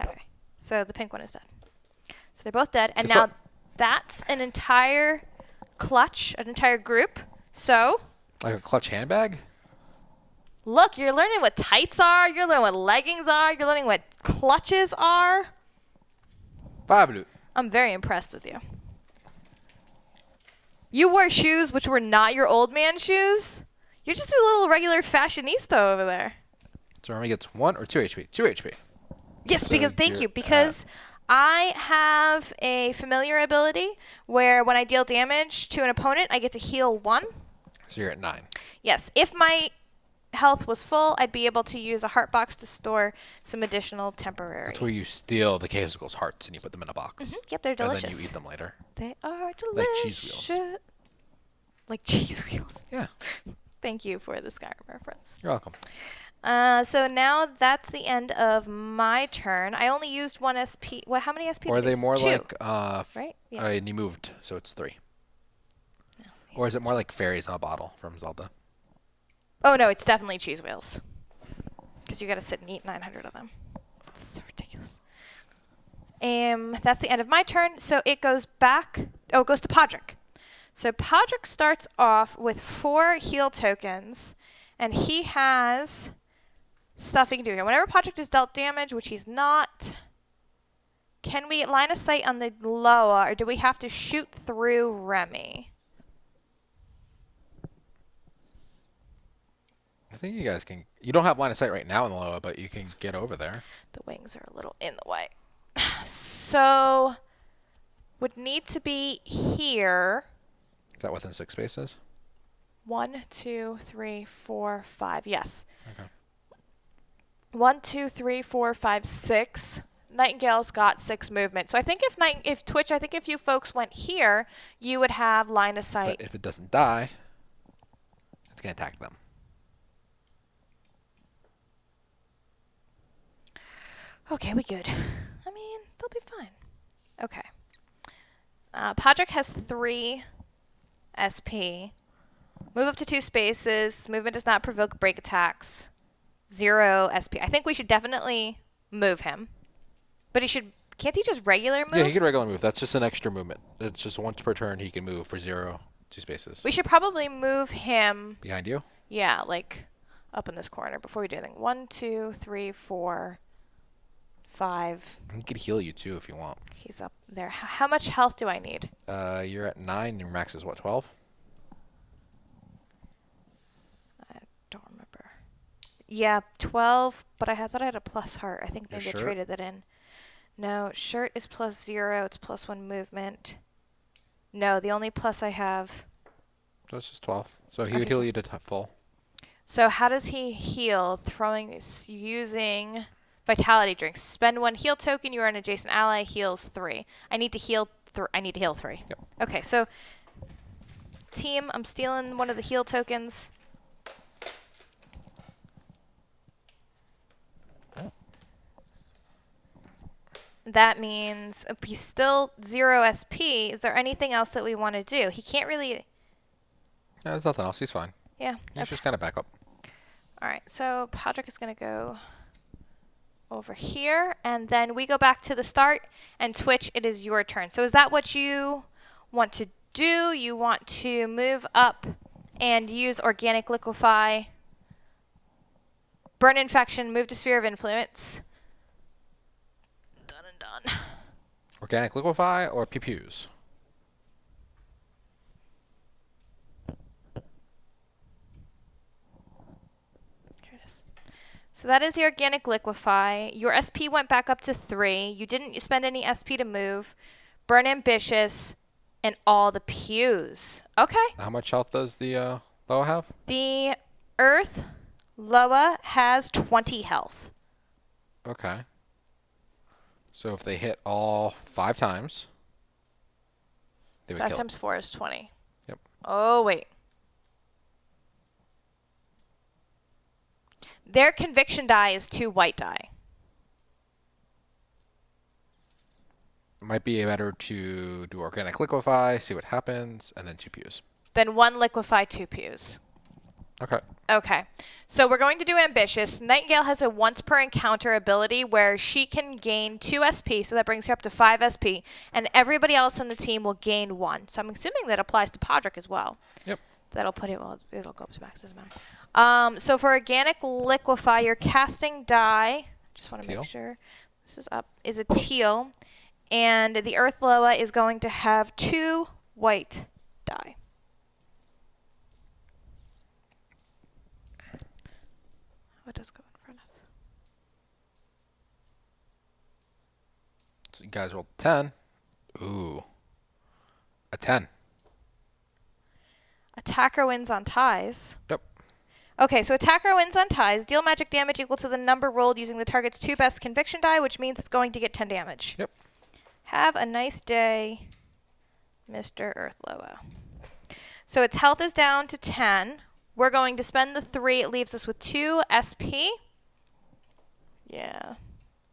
Okay. So the pink one is dead. So they're both dead. And Guess now what? that's an entire clutch, an entire group. So Like a clutch handbag? look, you're learning what tights are. You're learning what leggings are. You're learning what clutches are. Pablo. I'm very impressed with you. You wore shoes which were not your old man shoes. You're just a little regular fashionista over there. So Remi gets 1 or 2 HP? 2 HP. Yes, So because thank you're you. Because I have a familiar ability where when I deal damage to an opponent, I get to heal 1. So you're at 9. Yes, if my health was full, I'd be able to use a heart box to store some additional temporary. That's where you steal the Cavesicle's hearts and you put them in a box. Yep, they're delicious. And then you eat them later. They are delicious. Like cheese wheels. Like cheese wheels. Yeah. Thank you for the Skyrim reference. You're welcome. So now that's the end of my turn. I only used 1 SP. How many SP? Or are did I they use? more 2, like... right? Yeah. and you moved, so it's 3. No, Or is it more like fairies in a bottle from Zelda? Oh, no, it's definitely cheese wheels. Because you got to sit and eat 900 of them. It's so ridiculous. That's the end of my turn. So it goes back. Oh, it goes to Podrick. So Podrick starts off with 4 heal tokens. And he has stuff he can do here. Whenever Podrick is dealt damage, which he's not, can we line of sight on the Loa, or do we have to shoot through Remi? I think you guys can... You don't have line of sight right now in the Loa, but you can get over there. The wings are a little in the way. So, would need to be here. Is that within 6 spaces? 1, 2, 3, 4, 5. Yes. Okay. 1, 2, 3, 4, 5, 6. Nightingale's got 6 movement. So I think if Twitch, I think if you folks went here, you would have line of sight. But if it doesn't die, it's going to attack them. Okay, we good. I mean, they'll be fine. Okay. Podrick has 3 SP. Move up to 2 spaces. Movement does not provoke break attacks. 0 SP. I think we should definitely move him. But can't he just regular move? Yeah, he can regular move. That's just an extra movement. It's just once per turn he can move for 0, 2 spaces. We should probably move him. Behind you? Yeah, like up in this corner before we do anything. 1, 2, 3, 4, 5. He could heal you too if you want. He's up there. How much health do I need? You're at 9. Your max is what, 12? I don't remember. Yeah, 12, but I thought I had a plus heart. I think Your maybe I shirt? traded that in. No, shirt is +0. It's +1 movement. No, the only plus I have. So it's just 12. So he Okay, would heal you to full. So how does he heal? Using vitality drinks. Spend 1 heal token. You are an adjacent ally. Heals 3. I need to heal. I need to heal 3. Yep. Okay, so team, I'm stealing one of the heal tokens. That means he's still 0 SP. Is there anything else that we want to do? He can't really... No, there's nothing else. He's fine. Yeah. He's Okay. just kind of back up. All right. So Podrick is going to go over here. And then we go back to the start. And Twitch, it is your turn. So is that what you want to do? You want to move up and use Organic Liquefy Burn Infection, move to Sphere of Influence. Done and done. Organic Liquefy or Pew-Pews? Here it is. So that is the Organic Liquefy. Your SP went back up to 3. You didn't spend any SP to move. Burn Ambitious, and all the pews. Okay. How much health does the Loa have? The Earth Loa has 20 health. Okay. So if they hit all 5 times, they would 5 kill times it. 4 is 20. Yep. Oh, wait. Their conviction die is 2 white die. Might be better to do Organic Liquefy, see what happens, and then 2 pews. Then 1 liquefy, 2 pews. Okay. Okay. So we're going to do Ambitious. Nightingale has a once per encounter ability where she can gain 2 SP, so that brings her up to 5 SP, and everybody else on the team will gain 1. So I'm assuming that applies to Podrick as well. Yep. That'll put it, well, it'll go up to max, doesn't matter. So for Organic Liquefy, your casting die, just want to make sure this is up, is a teal. And the Earth Loa is going to have 2 white die. What does go in front of? So you guys rolled 10. Ooh. A 10. Attacker wins on ties. Yep. Okay, so attacker wins on ties. Deal magic damage equal to the number rolled using the target's 2 best conviction die, which means it's going to get 10 damage. Yep. Have a nice day, Mr. Earthloa. So its health is down to 10. We're going to spend the 3. It leaves us with 2 SP. Yeah,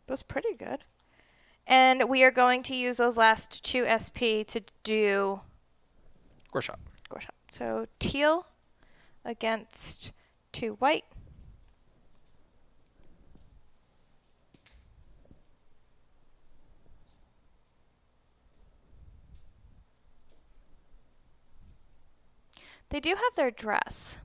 that's pretty good. And we are going to use those last 2 SP to do Gore shot. Gore shot. So teal against 2 white. They do have their dress.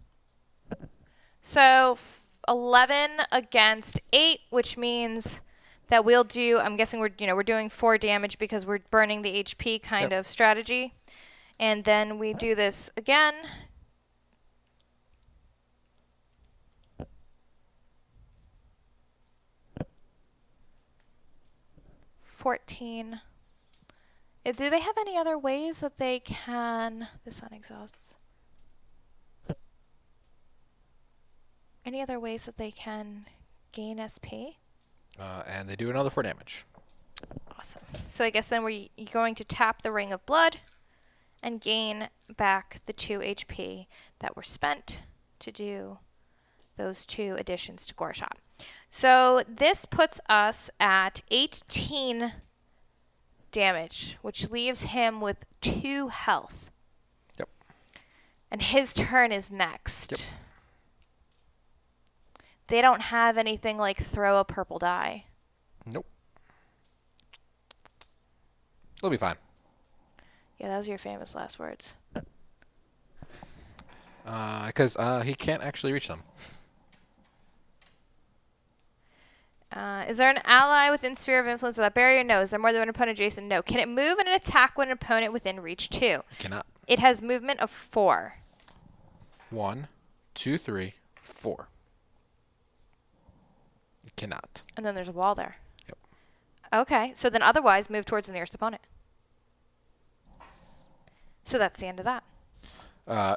So 11 against 8, which means that we'll do, I'm guessing we're doing 4 damage because we're burning the HP kind of strategy. And then we do this again. $14. Do they have any other ways that they can, this one exhausts. Any other ways that they can gain SP? And they do another 4 damage. Awesome. So I guess then we're going to tap the Ring of Blood and gain back the 2 HP that were spent to do those 2 additions to Gore Shot. So this puts us at 18 damage, which leaves him with 2 health. Yep. And his turn is next. Yep. They don't have anything like throw a purple die. Nope. It'll be fine. Yeah, that was your famous last words. Because he can't actually reach them. Is there an ally within Sphere of Influence without barrier? No. Is there more than one opponent adjacent? No. Can it move and attack when an opponent within reach? 2. It cannot. It has movement of 4. 1, 2, 3, 4. It cannot. And then there's a wall there. Yep. Okay. So then otherwise move towards the nearest opponent. So that's the end of that.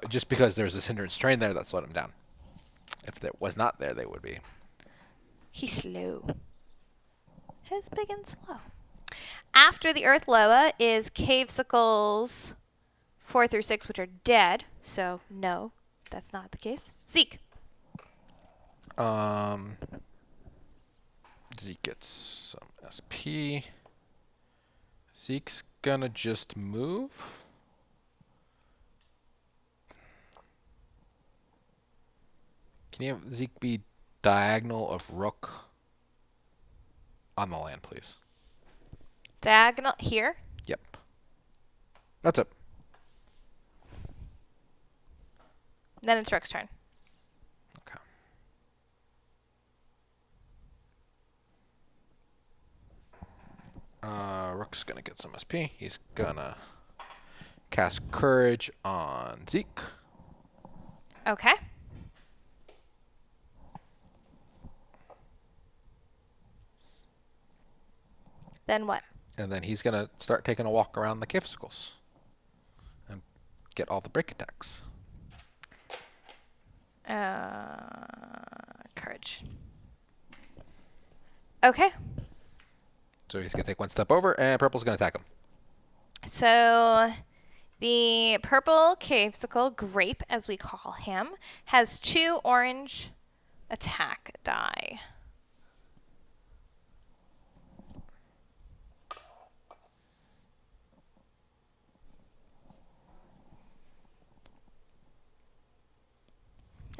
Just because there's this hindrance train there that slowed him down. If it was not there, they would be. He's slow. He's big and slow. After the Earth Loa is Cavesicles 4 through 6, which are dead. So no, that's not the case. Zeke. Zeke gets some SP. Zeke's gonna just move. Can you have Zeke be diagonal of Rook on the land, please? Diagonal here. Yep. That's it. Then it's Rook's turn. Okay. Rook's gonna get some SP. He's gonna cast Courage on Zeke. Okay. Then what? And then he's gonna start taking a walk around the cave circles and get all the break attacks. Courage. Okay. So he's gonna take one step over, and Purple's gonna attack him. So the purple cavesicle, Grape as we call him, has 2 orange attack die.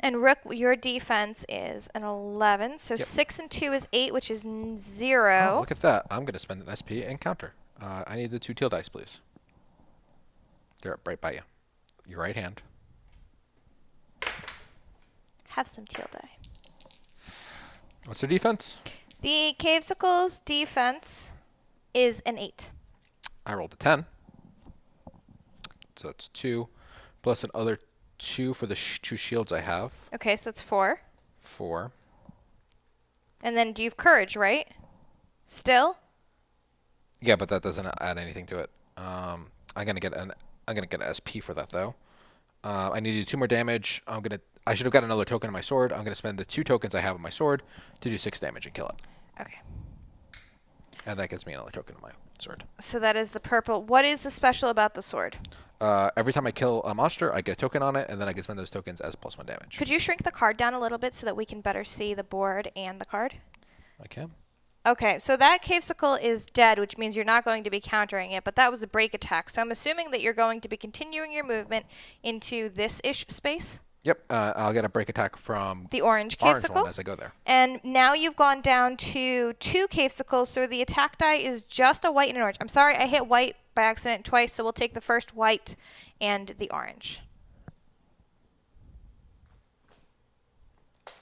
And Rook, your defense is an 11, so Yep. 6 and 2 is 8, which is 0. Oh, look at that. I'm gonna spend an SP and counter. I need the 2 teal dice, please. They're right by you. Your right hand. Have some teal die. What's their defense? The cavesicle's defense is an 8. I rolled a 10. So that's 2. Plus another 2 for the 2 shields I have. Okay, so that's 4. 4. And then do you have courage, right? Still? Yeah, but that doesn't add anything to it. I'm gonna get an SP for that though. I need to do 2 more damage. I should have got another token on my sword. I'm gonna spend the 2 tokens I have on my sword to do 6 damage and kill it. Okay. And that gets me another token on my sword. So that is the purple. What is the special about the sword? Every time I kill a monster, I get a token on it, and then I can spend those tokens as +1 damage. Could you shrink the card down a little bit so that we can better see the board and the card? I can. Okay, so that cavesicle is dead, which means you're not going to be countering it, but that was a break attack. So I'm assuming that you're going to be continuing your movement into this-ish space? Yep, I'll get a break attack from The orange orange cavesicle? one as I go there. And now you've gone down to 2 cavesicles, so the attack die is just a white and an orange. I'm sorry, I hit white by accident twice, so we'll take the first white and the orange.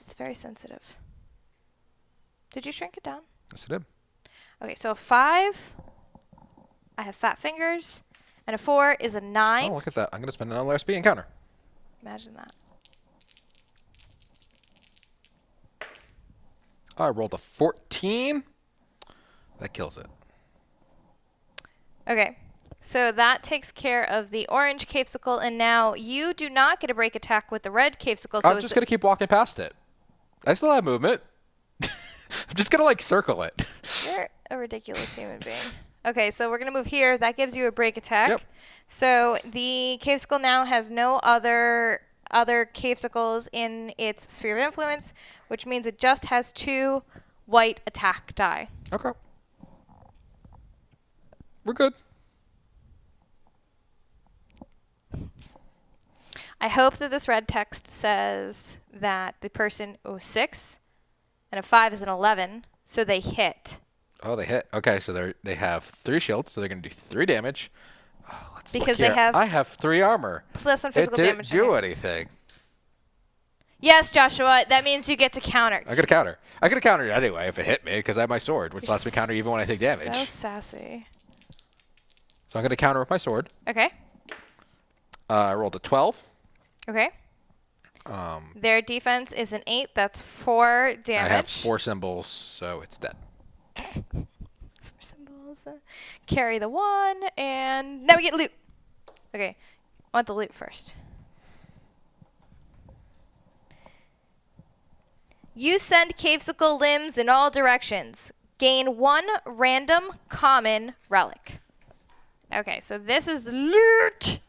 It's very sensitive. Did you shrink it down? Yes, I did. Okay, so a 5, I have fat fingers, and a 4 is a 9. Oh, look at that. I'm going to spend another SP and counter. Imagine that. I rolled a 14. That kills it. Okay, so that takes care of the orange cavesicle, and now you do not get a break attack with the red cavesicle. So I'm just going to keep walking past it. I still have movement. I'm just going to, like, circle it. You're a ridiculous human being. Okay, so we're going to move here. That gives you a break attack. Yep. So the cavesicle now has no other cavesicles in its sphere of influence, which means it just has 2 white attack die. Okay. We're good. I hope that this red text says that the person 6 and a 5 is an 11, so they hit. Oh, they hit. Okay, so they have 3 shields, so they're going to do 3 damage. Oh, let's look Because they here. have I have 3 armor. +1 physical it didn't damage. do anything. Yes, Joshua, that means you get to counter. I got to counter. I could have countered it anyway if it hit me because I have my sword, which lets me counter even when I take damage. So sassy. So I'm going to counter with my sword. Okay. I rolled a 12. Okay. Their defense is an 8. That's 4 damage. I have 4 symbols, so it's dead. 4 symbols. Carry the 1, and now we get loot. Okay. I want the loot first. You send cavesicle limbs in all directions. Gain 1 random common relic. Okay, so this is loot.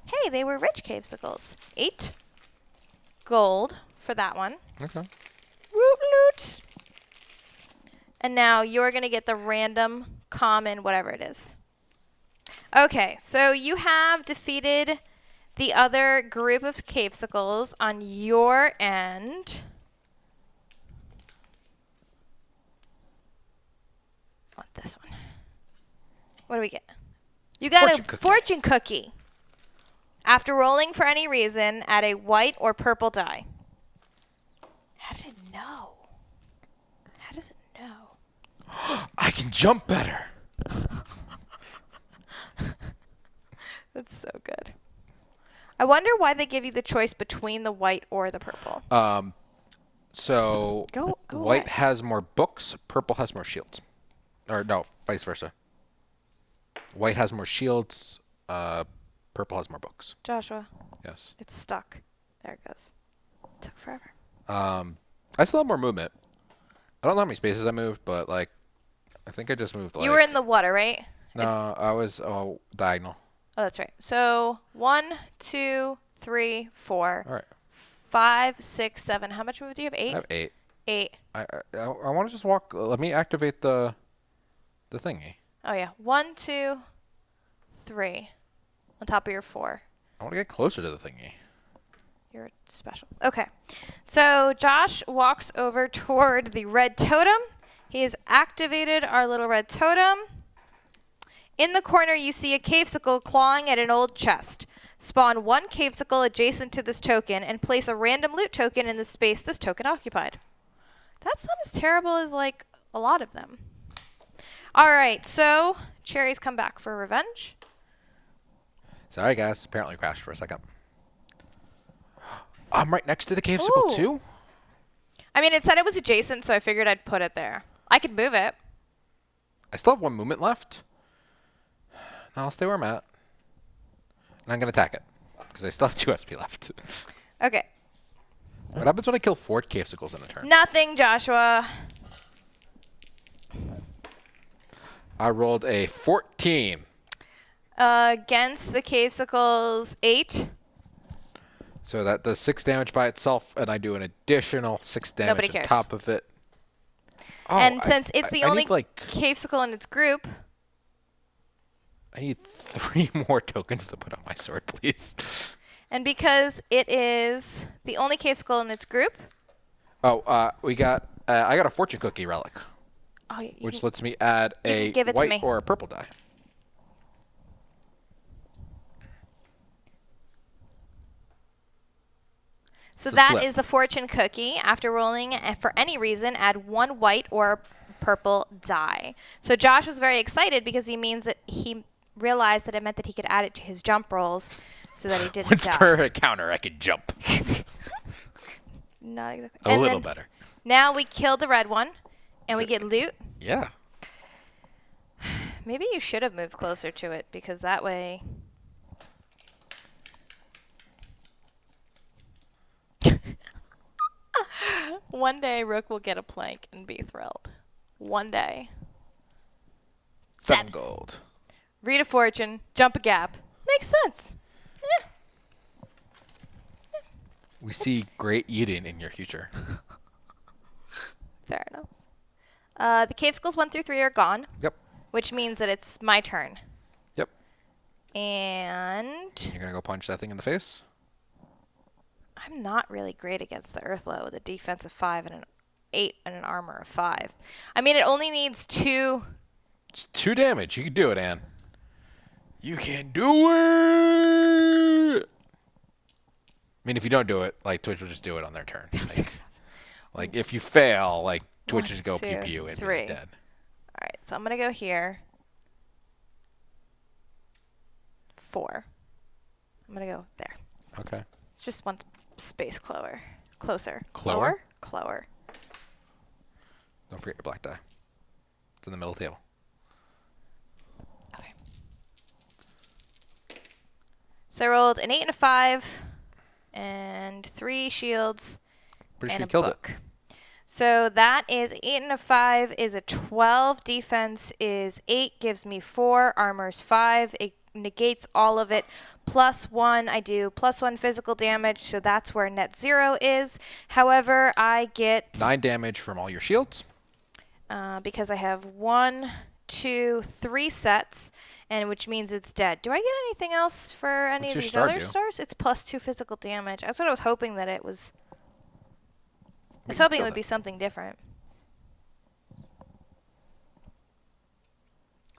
Hey, they were rich cavesicles. 8 gold for that one. Okay. Woot loot. And now you're going to get the random common whatever it is. Okay, so you have defeated the other group of cavesicles on your end. I want this one. What do we get? You got Fortune a cookie. fortune cookie. After rolling for any reason, add a white or purple die. How did it know? How does it know? I can jump better. That's so good. I wonder why they give you the choice between the white or the purple. So Go white away. has more books, purple has more shields. Or no, vice versa. White has more shields, purple has more books. Joshua, Yes. it's stuck. There it goes. Took forever. I still have more movement. I don't know how many spaces I moved, but like, I think I just moved like. You were in the water, right? No, I was diagonal. Oh, that's right. So 1, 2, 3, 4, All right. 5, 6, 7. How much movement do you have? 8? I have 8. 8. I want to just walk. Let me activate the thingy. Oh yeah. 1, 2, 3. On top of your 4. I want to get closer to the thingy. You're special. Okay. So Josh walks over toward the red totem. He has activated our little red totem. In the corner, you see a cavesicle clawing at an old chest. Spawn 1 cavesicle adjacent to this token and place a random loot token in the space this token occupied. That's not as terrible as, like, a lot of them. All right, so Cherry's come back for revenge. Sorry, guys. Apparently crashed for a second. I'm right next to the cavesicle, Ooh. too? I mean, it said it was adjacent, so I figured I'd put it there. I could move it. I still have 1 movement left. I'll stay where I'm at. And I'm going to attack it. Because I still have 2 SP left. Okay. What happens when I kill 4 cavesicles in a turn? Nothing, Joshua. I rolled a 14. Against the cavesicles, 8. So that does 6 damage by itself, and I do an additional 6 damage Nobody on cares. top of it. Oh, And since it's the I only need, like, cavesicle in its group, I need 3 more tokens to put on my sword, please. and because it is the only cavesicle in its group, we got. I got a fortune cookie relic, which lets me add a give it to white me. or a purple die. So It's a that flip. is the fortune cookie. After rolling, for any reason, add 1 white or purple die. So Josh was very excited because he realized that it meant that he could add it to his jump rolls so that he didn't Once die. per encounter, I could jump. Not exactly. A little better. Now we kill the red one, and we get loot. Yeah. Maybe you should have moved closer to it because that way... One day, Rook will get a plank and be thrilled. One day. 7 gold. Read a fortune, jump a gap. Makes sense. Yeah. We see great eating in your future. Fair enough. The cavesicles 1 through 3 are gone. Yep. Which means that it's my turn. Yep. And You're gonna go punch that thing in the face. I'm not really great against the Earthlow with a defense of 5 and an 8 and an armor of 5. I mean, it only needs 2. It's 2 damage. You can do it, Ann. You can do it. I mean, if you don't do it, like Twitch will just do it on their turn. Like if you fail, like Twitch 1, just go 2, pew pew and 3. you're dead. All right, so I'm gonna go here. 4. I'm gonna go there. Okay. It's just 1 space closer. Closer? Closer. Don't forget your black die. It's in the middle of the table. Okay. So I rolled an 8 and a 5, and 3 shields, Pretty and sure a you killed book. So that is 8 and a 5 is a 12. Defense is 8, gives me 4. Armor's 5. It negates all of it. +1, I do +1 physical damage, so that's where net 0 is. However, I get 9 damage from all your shields. because I have 1, 2, 3 sets, and which means it's dead. Do I get anything else for any What's of your these star other do? stars? It's +2 physical damage. That's what I was hoping that it was. I was can hoping it kill would that. be something different.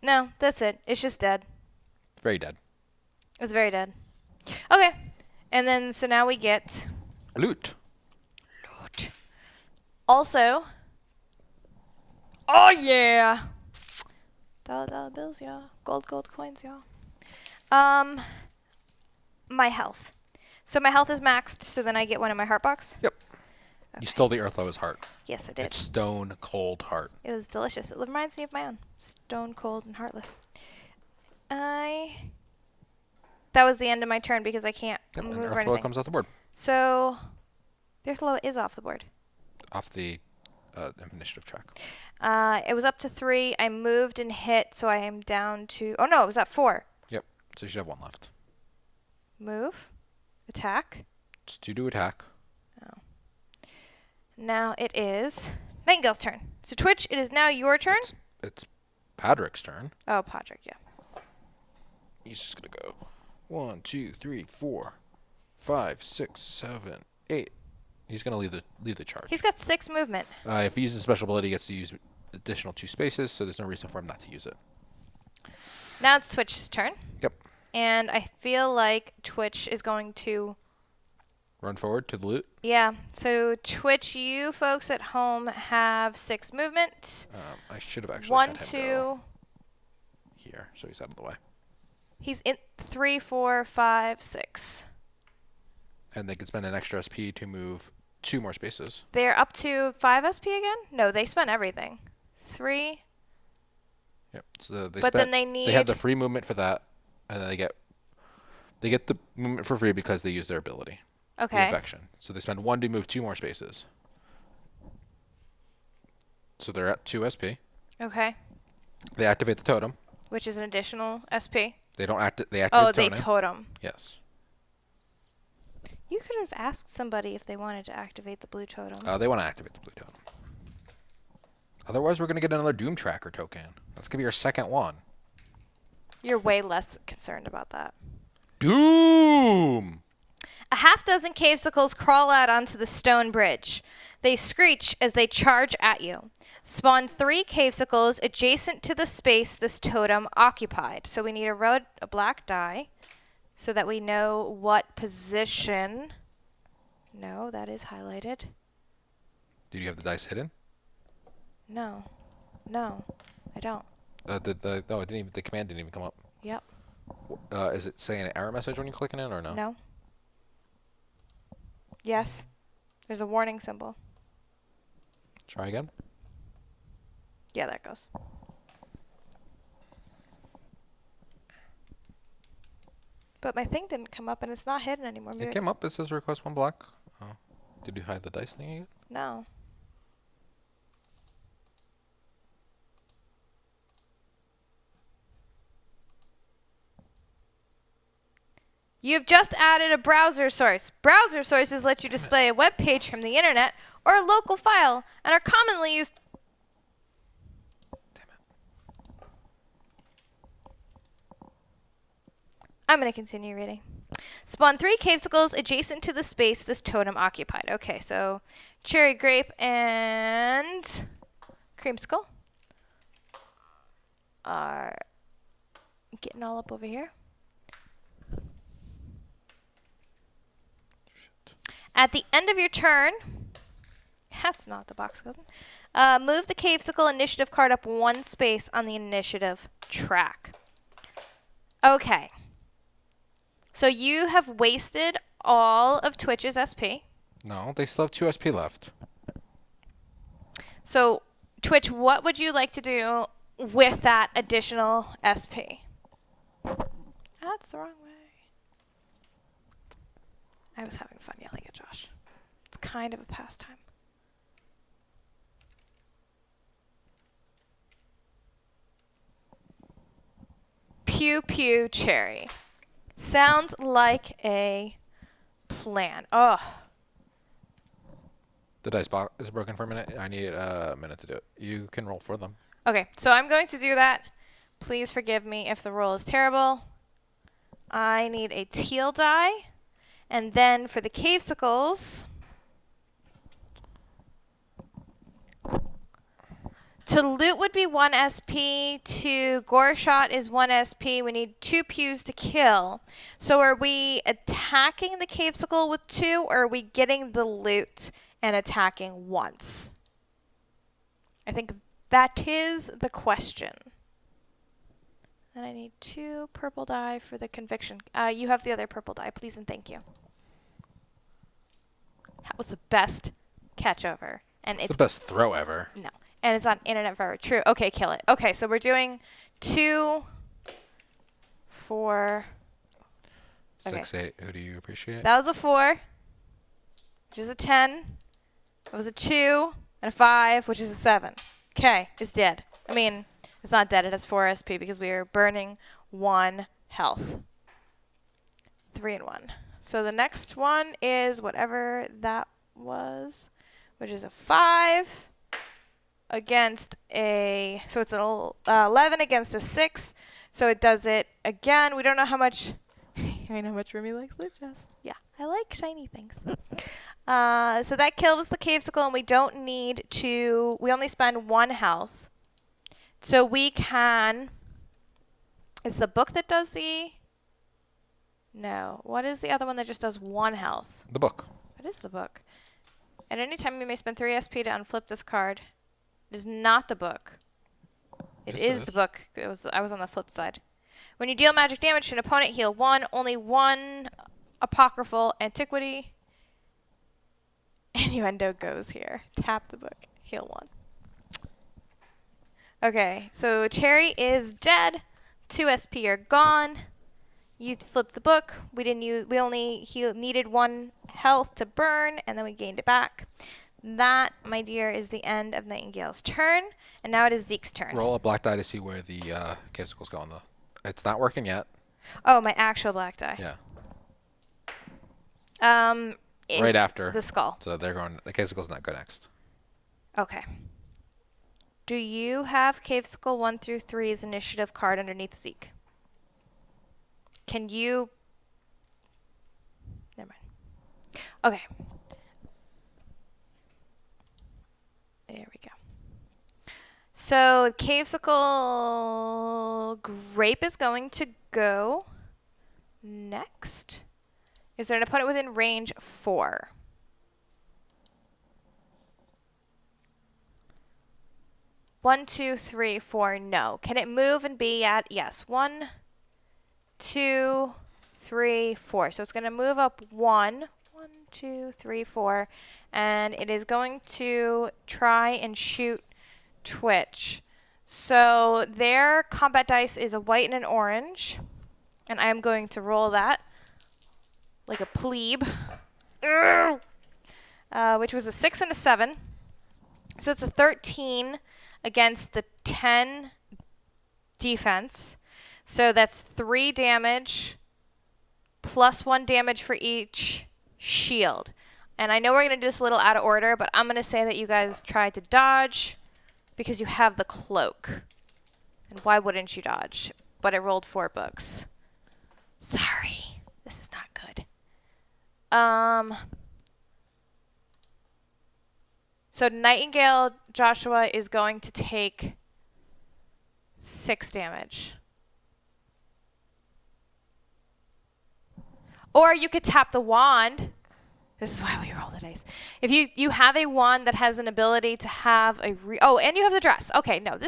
No, that's it. It's just dead. Very dead. It's very dead. Okay. And then, so now we get Loot. loot. Also, oh yeah! Dollar bills, y'all. Gold coins, y'all. My health. So my health is maxed, so then I get one in my heart box? Yep. Okay. You stole the Earthlow's heart. Yes, I did. It's stone cold heart. It was delicious. It reminds me of my own. Stone cold and heartless. That was the end of my turn because I can't Yep, and move or Earthlow anything. comes off the board. So, the Earthlow is off the board. Off the initiative track. It was up to 3. I moved and hit, so I am down to... Oh, no, it was at 4. Yep. So you should have 1 left. Move. Attack. Just 2 to attack. Oh. Now it is Nightingale's turn. So, Twitch, it is now your turn. It's Patrick's turn. Oh, Patrick, yeah. He's just going to go 1, 2, 3, 4, 5, 6, 7, 8. He's going to lead the charge. He's got 6 movement. If he uses a special ability, he gets to use additional 2 spaces, so there's no reason for him not to use it. Now it's Twitch's turn. Yep. And I feel like Twitch is going to... Run forward to the loot. Yeah. So, Twitch, you folks at home have 6 movement. I should have actually 1, had him 2... go here, so he's out of the way. He's in 3, 4, 5, 6. And they can spend an extra SP to move 2 more spaces. They're up to 5 SP again? No, they spent everything. 3. Yep. So Then they need... They have the free movement for that, and then they get the movement for free because they use their ability. Okay. The infection. So they spend 1 to move 2 more spaces. So they're at 2 SP. Okay. They activate the totem. Which is an additional SP. They don't activate the they totem. totem. Yes. You could have asked somebody if they wanted to activate the blue totem. They want to activate the blue totem. Otherwise, we're going to get another Doom Tracker token. That's going to be our second one. You're way less concerned about that. Doom! A half-dozen cavesicles crawl out onto the stone bridge. They screech as they charge at you. Spawn 3 cavesicles adjacent to the space this totem occupied. So we need a black die so that we know what position. No, that is highlighted. Did you have the dice hidden? No, I don't. No, it didn't even. The command didn't even come up. Yep. Is it saying an error message when you're clicking it or no? No. Yes. There's a warning symbol. Try again. Yeah, there it goes. But my thing didn't come up, and it's not hidden anymore. It came up. It says request 1 block. Oh. Did you hide the dice thing again? No. You've just added a browser source. Browser sources let you display a web page from the internet or a local file and are commonly used. Damn it. I'm going to continue reading. Spawn 3 cavesicles adjacent to the space this totem occupied. Okay, so cherry grape and creamsicle are getting all up over here. At the end of your turn, that's not the box goes in. Move the cavesicle initiative card up 1 space on the initiative track. Okay. So you have wasted all of Twitch's SP. No, they still have 2 SP left. So, Twitch, what would you like to do with that additional SP? That's the wrong way. I was having fun yelling at Josh. It's kind of a pastime. Pew Pew Cherry. Sounds like a plan. Oh. The dice box is broken for a minute. I need a minute to do it. You can roll for them. Okay, so I'm going to do that. Please forgive me if the roll is terrible. I need a teal die. And then for the cavesicles, to loot would be 1 SP. To gore shot is 1 SP. We need 2 pews to kill. So are we attacking the cavesicle with 2, or are we getting the loot and attacking once? I think that is the question. Then I need 2 purple die for the conviction. You have the other purple die, please and thank you. That was the best catch ever. And It's the best throw ever. No. And it's on internet forever. True. Okay, kill it. Okay, so we're doing 2, 4. 6, 8. Who do you appreciate? That was a 4, which is a 10. That was a 2 and a 5, which is a 7. Okay, it's dead. I mean, it's not dead. It has 4 SP because we are burning 1 health. 3 and 1. So the next one is whatever that was, which is a 5 against a... So it's an 11 against a 6. So it does it again. We don't know how much... I know how much Remi likes the chest. Yeah, I like shiny things. So that kills the cavesicle, and we don't need to... We only spend 1 health. So we can... It's the book that does the... No. What is the other one that just does 1 health? The book. It is the book. At any time, you may spend 3 SP to unflip this card. It is not the book. It is the book. I was on the flip side. When you deal magic damage to an opponent, heal 1. Only 1 apocryphal antiquity. Innuendo goes here. Tap the book. Heal 1. Okay, so Cherry is dead. 2 SP are gone. You flipped the book. We didn't use. We only needed 1 health to burn, and then we gained it back. That, my dear, is the end of Nightingale's turn, and now it is Zeke's turn. Roll a black die to see where the casicle's going, though. It's not working yet. Oh, my actual black die. Yeah. Right after the skull. So they're going. The casicle's not go next. Okay. Do you have Cavesicle 1 through 3's initiative card underneath Zeke? Can you... Never mind. Okay. There we go. So Cavesicle Grape is going to go next. Is there an opponent within range 4? One, 2, 3, 4. No. Can it move and be at... Yes. 1, 2, 3, 4. So it's going to move up 1. 1, 2, 3, 4. And it is going to try and shoot Twitch. So their combat dice is a white and an orange. And I am going to roll that like a plebe. Which was a 6 and a 7. So it's a 13 against the 10 defense. So that's 3 damage plus 1 damage for each shield. And I know we're going to do this a little out of order, but I'm going to say that you guys tried to dodge because you have the cloak. And why wouldn't you dodge? But it rolled 4 books. Sorry. This is not good. So Nightingale Joshua is going to take 6 damage. Or you could tap the wand. This is why we roll the dice. If you have a wand that has an ability to have a and you have the dress. Okay, no,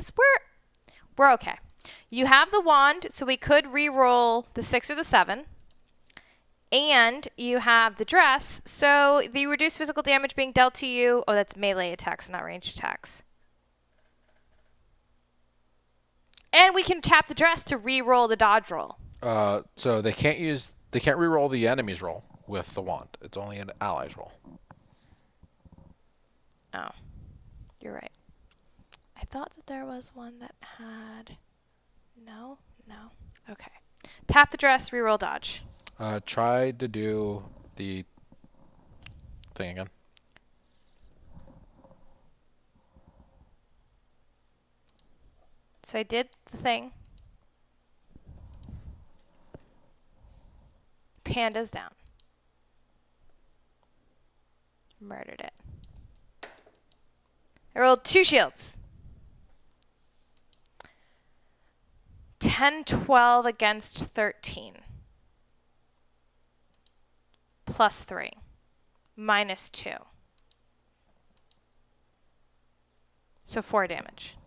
we're okay. You have the wand, so we could re-roll the 6 or the 7. And you have the dress, so the reduced physical damage being dealt to you. Oh, that's melee attacks, not ranged attacks. And we can tap the dress to re-roll the dodge roll. So they can't re-roll the enemy's roll with the wand. It's only an ally's roll. Oh, you're right. I thought that there was one that had... No. Okay. Tap the dress, re-roll dodge. Try to do the thing again. So I did the thing. Panda's down. Murdered it. I rolled 2 shields. 10, 12 against 13. Plus 3. Minus 2. So 4 damage.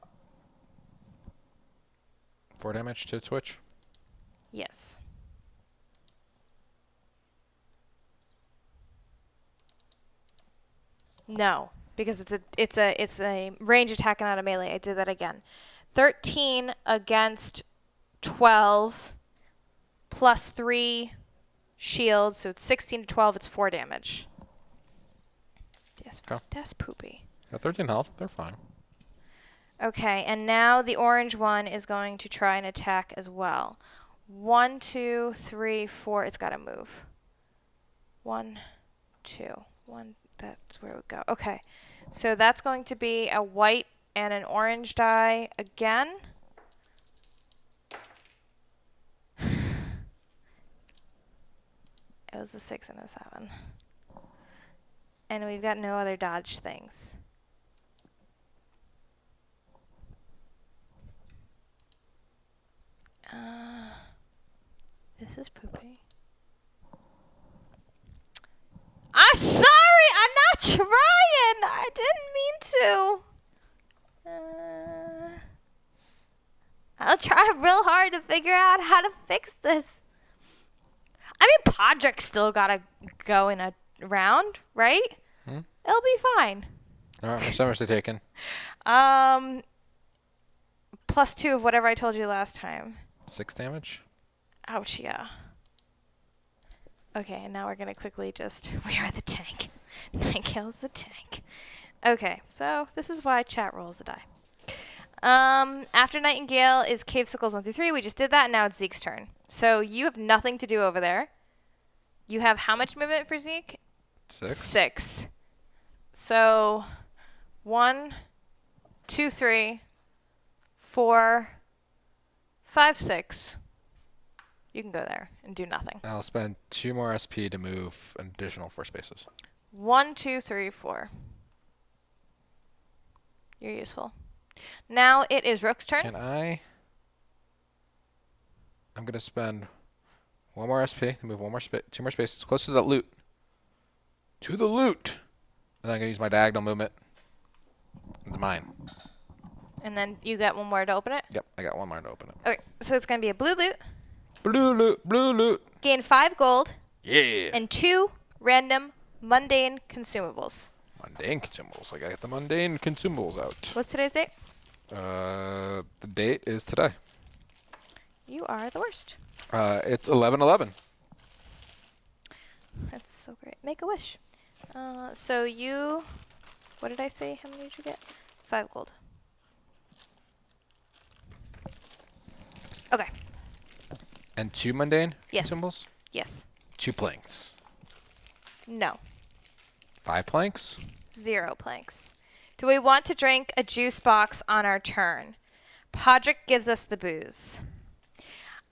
4 damage to Twitch. Yes. No, because it's a range attack and not a melee. I did that again. 13 against 12 plus 3 shields, so it's 16 to 12. It's 4 damage. That's poopy. Got 13 health. They're fine. Okay, and now the orange one is going to try and attack as well. 1, 2, 3, 4. It's got to move. 1, 2, 1. That's where it would go. Okay, so that's going to be a white and an orange die again. It was a 6 and a 7. And we've got no other dodge things. This is poopy. I'm sorry! I'm not trying! I didn't mean to. I'll try real hard to figure out how to fix this. I mean, Podrick's still gotta go in a round, right? It'll be fine. Alright, how much they taking? Plus 2 of whatever I told you last time. 6 damage? Ouch, yeah. Okay, and now we're going to quickly just... We are the tank. Nightingale's the tank. Okay, so this is why chat rolls the die. After Nightingale is Cave Sickles 1 through 3. We just did that, and now it's Zeke's turn. So you have nothing to do over there. You have how much movement for Zeke? 6. 6. So 1, 2, 3, 4, 5, 6. You can go there and do nothing. I'll spend 2 more SP to move an additional 4 spaces. 1, 2, 3, 4. You're useful. Now it is Rook's turn. Can I? I'm gonna spend 1 more SP to move 2 more spaces close to the loot. To the loot. And then I'm gonna use my diagonal movement. It's mine. And then you got 1 more to open it? Yep, I got 1 more to open it. Okay, so it's going to be a blue loot. Blue loot, blue loot. Gain 5 gold. Yeah. And 2 random mundane consumables. Mundane consumables. I got the mundane consumables out. What's today's date? The date is today. You are the worst. It's 11/11. That's so great. Make a wish. So you... What did I say? How many did you get? 5 gold. Okay. And 2 mundane Yes. consumables? Yes. 2 planks. No. 5 planks? 0 planks. Do we want to drink a juice box on our turn? Podrick gives us the booze.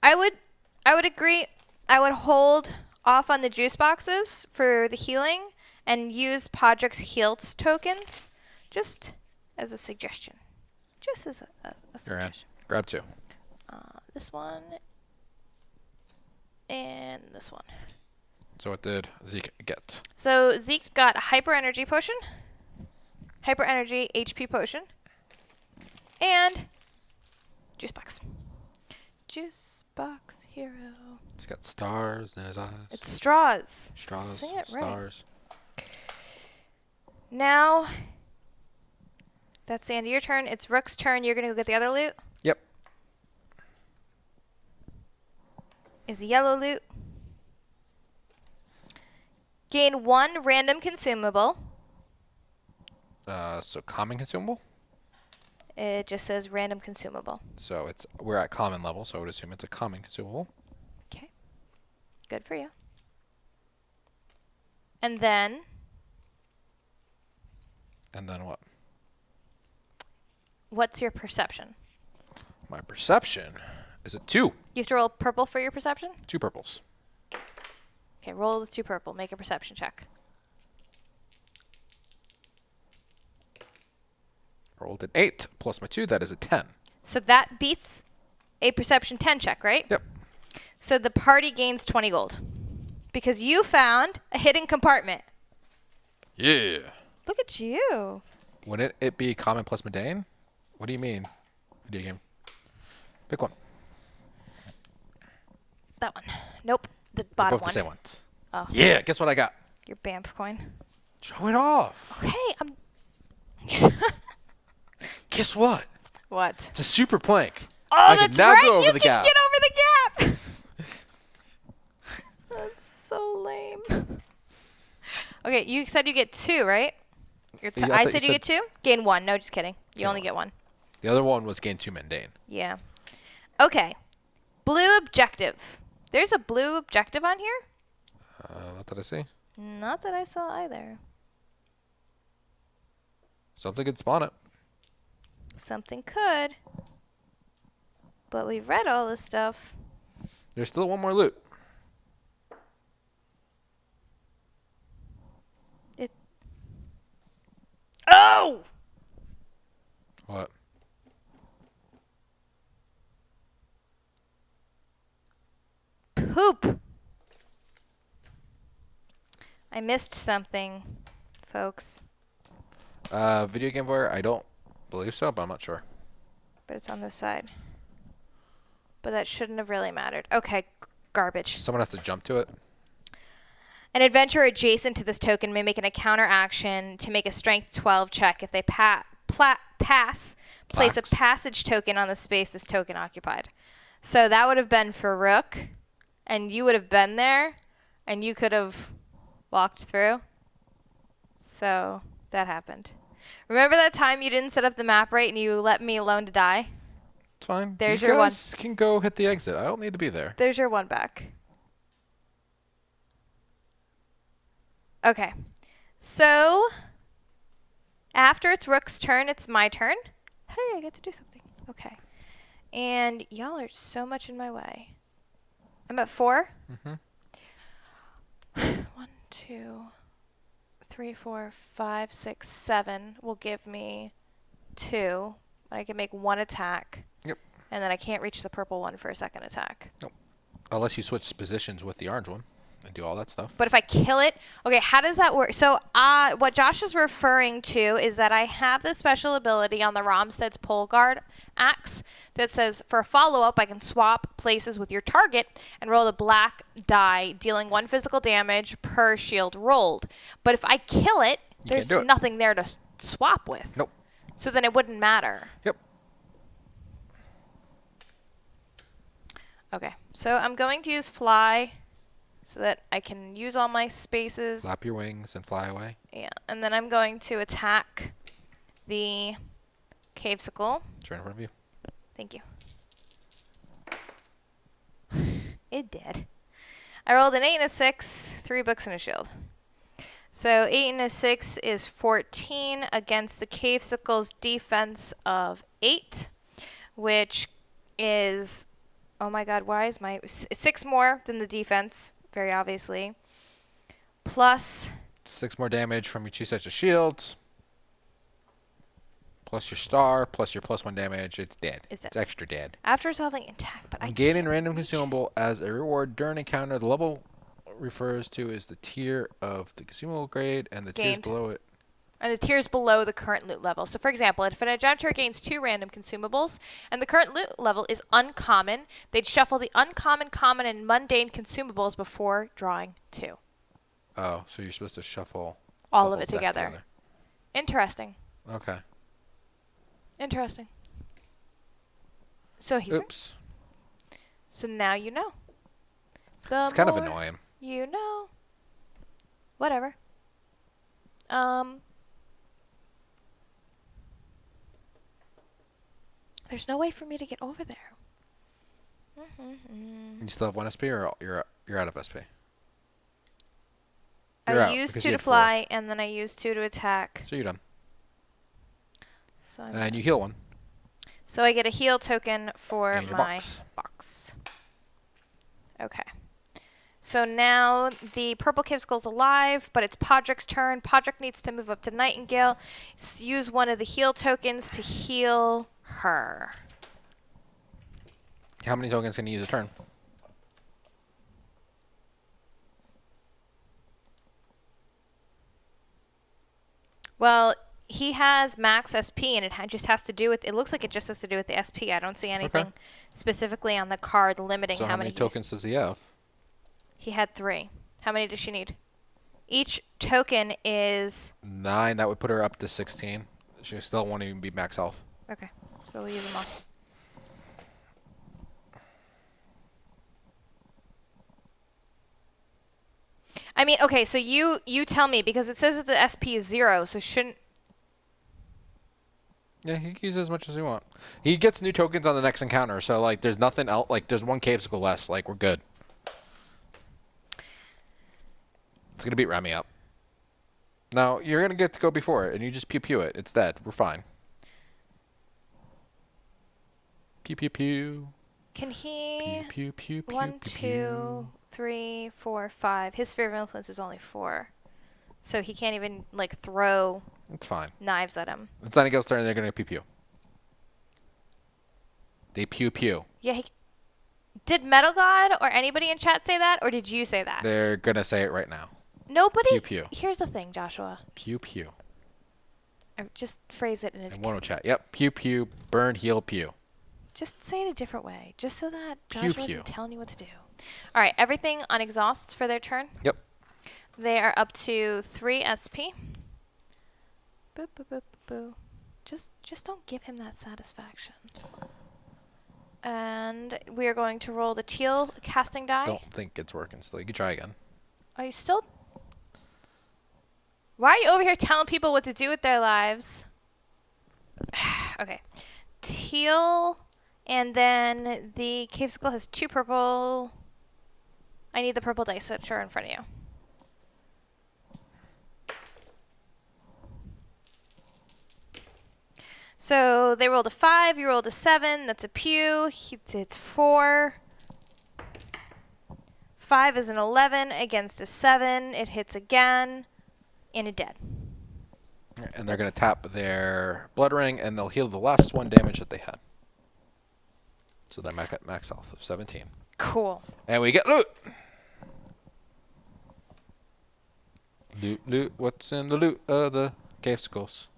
I would agree. I would hold off on the juice boxes for the healing and use Podrick's heals tokens just as a suggestion. Just as a You're in. suggestion. Grab 2. This one and this one. So what did Zeke get? So Zeke got a hyper energy potion, hyper energy HP potion, and juice box. Juice box hero. He's got stars in his eyes. It's straws. Straws, Say it right. stars. Now, that's the end of your turn. It's Rook's turn. You're going to go get the other loot. Yep. Is the yellow loot. Gain 1 random consumable. So common consumable? It just says random consumable. So we're at common level, so I would assume it's a common consumable. Okay. Good for you. And then what? what's your perception? My perception is a 2. You have to roll purple for your perception? 2 purples. Okay, roll with 2 purple. Make a perception check. Rolled an 8 plus my 2. That is a 10. So that beats a perception 10 check, right? Yep. So the party gains 20 gold. Because you found a hidden compartment. Yeah. Look at you. Wouldn't it be common plus mundane? What do you mean? Video game. Pick one. That one. Nope. The They're bottom both one. the same ones. Oh. Yeah, guess what I got? Your Banff coin. Show it off. Okay, I'm... Guess what? What? It's a super plank. Oh, I can that's now right. go over you the can gap. get over the gap. That's so lame. Okay, you said you get 2, right? Yeah, I thought said you you get 2? Gain 1. No, just kidding. You Gain only 1. get 1. The other one was gain 2 mundane. Yeah. Okay. Blue objective. There's a blue objective on here? Not that I see. Not that I saw either. Something could spawn it. Something could. But we've read all this stuff. There's still one more loot. Oh! What? Poop. I missed something, folks. Video game player? I don't believe so, but I'm not sure. But it's on this side. But that shouldn't have really mattered. Okay, garbage. Someone has to jump to it. An adventurer adjacent to this token may make an encounter action to make a strength 12 check. If they pass, place a Plaques. passage token on the space this token occupied. So that would have been for Rook, and you would have been there, and you could have walked through. So that happened. Remember that time you didn't set up the map right and you let me alone to die? It's fine. There's you your one. guys can go hit the exit. I don't need to be there. There's your 1 back. Okay. So, after it's Rook's turn, it's my turn. Hey, I get to do something. Okay. And y'all are so much in my way. I'm at 4. Mm-hmm. 1, 2, 3, 4, 5, 6, 7 will give me 2. I can make 1 attack. Yep. And then I can't reach the purple one for a second attack. Nope. Unless you switch positions with the orange one and do all that stuff. But if I kill it, okay, how does that work? So what Josh is referring to is that I have the special ability on the Romstead's Pole Guard axe that says for a follow-up, I can swap places with your target and roll a black die, dealing 1 physical damage per shield rolled. But if I kill it, You there's can't do it. nothing there to swap with. Nope. So then it wouldn't matter. Yep. Okay, so I'm going to use fly so that I can use all my spaces. Flap your wings and fly away. Yeah, and then I'm going to attack the cavesicle. It's right in front of you. Thank you. It did. I rolled an 8 and a 6, 3 books and a shield. So 8 and a 6 is 14 against the cavesicle's defense of 8, which is, oh my god, why is my 6 more than the defense, very obviously. Plus 6 more damage from your 2 sets of shields. Plus your star, plus your +1 damage. It's dead. Is it? It's extra dead. after resolving attack, but I Gaining can't random reach it. consumable as a reward during encounter. The level refers to is the tier of the consumable grade and the tiers Gained. below it. And the tiers below the current loot level. So, for example, if an adventurer gains 2 random consumables and the current loot level is uncommon, they'd shuffle the uncommon, common, and mundane consumables before drawing 2. Oh, so you're supposed to shuffle All the of whole it deck together. Interesting. Okay. Interesting. So he's right. Oops. So now you know. The It's kind of more annoying. You know. Whatever. There's no way for me to get over there. You still have 1 SP or you're out of SP? I used 2 to fly, and then I used 2 to attack. So you're done. So, And you heal 1. so I get a heal token for And your my box. box. Okay. So now the purple cavesicle's alive, but it's Podrick's turn. Podrick needs to move up to Nightingale. Use one of the heal tokens to heal her. How many tokens can you use a turn? Well, he has max SP, and it just has to do with. It looks like it just has to do with the SP. I don't see anything specifically on the card limiting So how many tokens does he have? He had 3. How many does she need? Each token is 9. That would put her up to 16. She still won't even be max health. okay. So we'll use them all. I mean, okay. So you tell me, because it says that the SP is 0. So shouldn't. Yeah, he can use as much as he wants. He gets new tokens on the next encounter, so like there's nothing else. Like there's 1 cave circle less. Like we're good. It's gonna beat Remi up. No, you're gonna get to go before it, and you just pew pew it. It's dead. We're fine. Pew pew pew. Can he? Pew pew pew pew. 1, pew, 2, 3, 4, 5. His sphere of influence is only 4, so he can't even like throw It's fine. knives at him. It's Nightingale's turn, and they're gonna pew pew. They pew pew. Yeah. Did Metal God or anybody in chat say that, or did you say that? They're gonna say it right now. Nobody. Pew pew. Here's the thing, Joshua. Pew pew. Just phrase it in a. And one will chat. Yep. Pew pew. Burn heal pew. Just say it a different way, just so that Pew, Joshua pew. isn't telling you what to do. All right, everything on exhausts for their turn. Yep. They are up to 3 SP. Boo, boo, boo, boo. Just don't give him that satisfaction. And we are going to roll the teal casting die. Don't think it's working still. You can try again. Are you still? Why are you over here telling people what to do with their lives? Okay. Teal, and then the cave circle has 2 purple. I need the purple dice that are in front of you. So they rolled a 5, you rolled a 7, that's a pew. It's 4. 5 is an 11 against a 7. It hits again, and a dead. And they're going to tap their blood ring, and they'll heal the last 1 damage that they had. So they're at max health of 17. Cool. And we get loot. Loot, loot. What's in the loot of the cave skulls?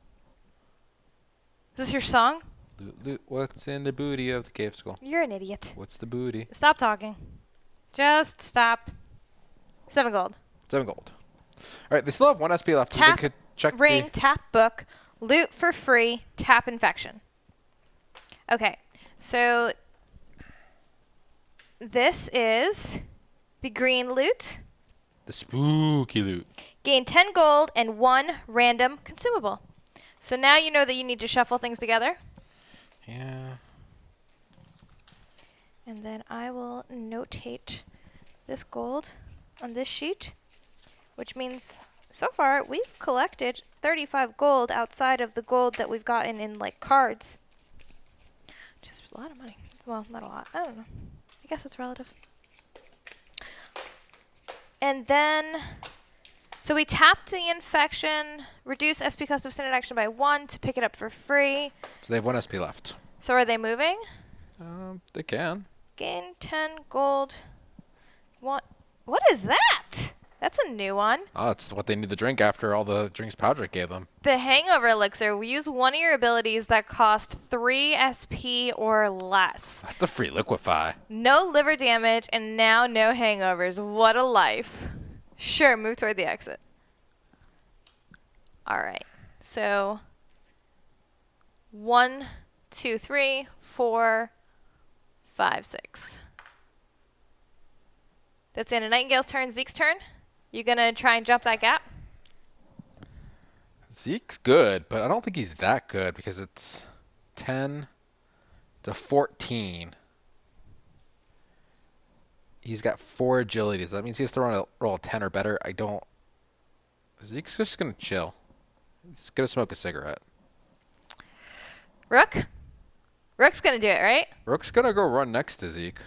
Is this your song? Loot, loot. What's in the booty of the cave skull? You're an idiot. What's the booty? Stop talking. Just stop. 7 gold. 7 gold. All right, they still have 1 SP left. Tap They could check ring, tap book, loot for free, tap infection. Okay, so this is the green loot. the spooky loot. Gain 10 gold and 1 random consumable. So now you know that you need to shuffle things together. Yeah. And then I will notate this gold on this sheet, which means so far we've collected 35 gold outside of the gold that we've gotten in like cards. Just a lot of money. Well, not a lot. I don't know. I guess it's relative. And then, so we tapped the infection, reduce SP cost of standard action by 1 to pick it up for free. So they have 1 SP left. So are they moving? They can. Gain 10 gold. What is that? That's a new one. Oh, that's what they need to drink after all the drinks Podrick gave them. The Hangover Elixir. We use one of your abilities that cost 3 SP or less. That's a free liquefy. No liver damage and now no hangovers. What a life. Sure, move toward the exit. All right. So 1, 2, 3, 4, 5, 6. That's in a Nightingale's turn. Zeke's turn. You gonna try and jump that gap? Zeke's good, but I don't think he's that good because it's 10 to 14. He's got 4 agilities. That means he has to roll a 10 or better. I don't. Zeke's just going to chill. He's going to smoke a cigarette. Rook? Rook's gonna do it, right? Rook's going to go run next to Zeke.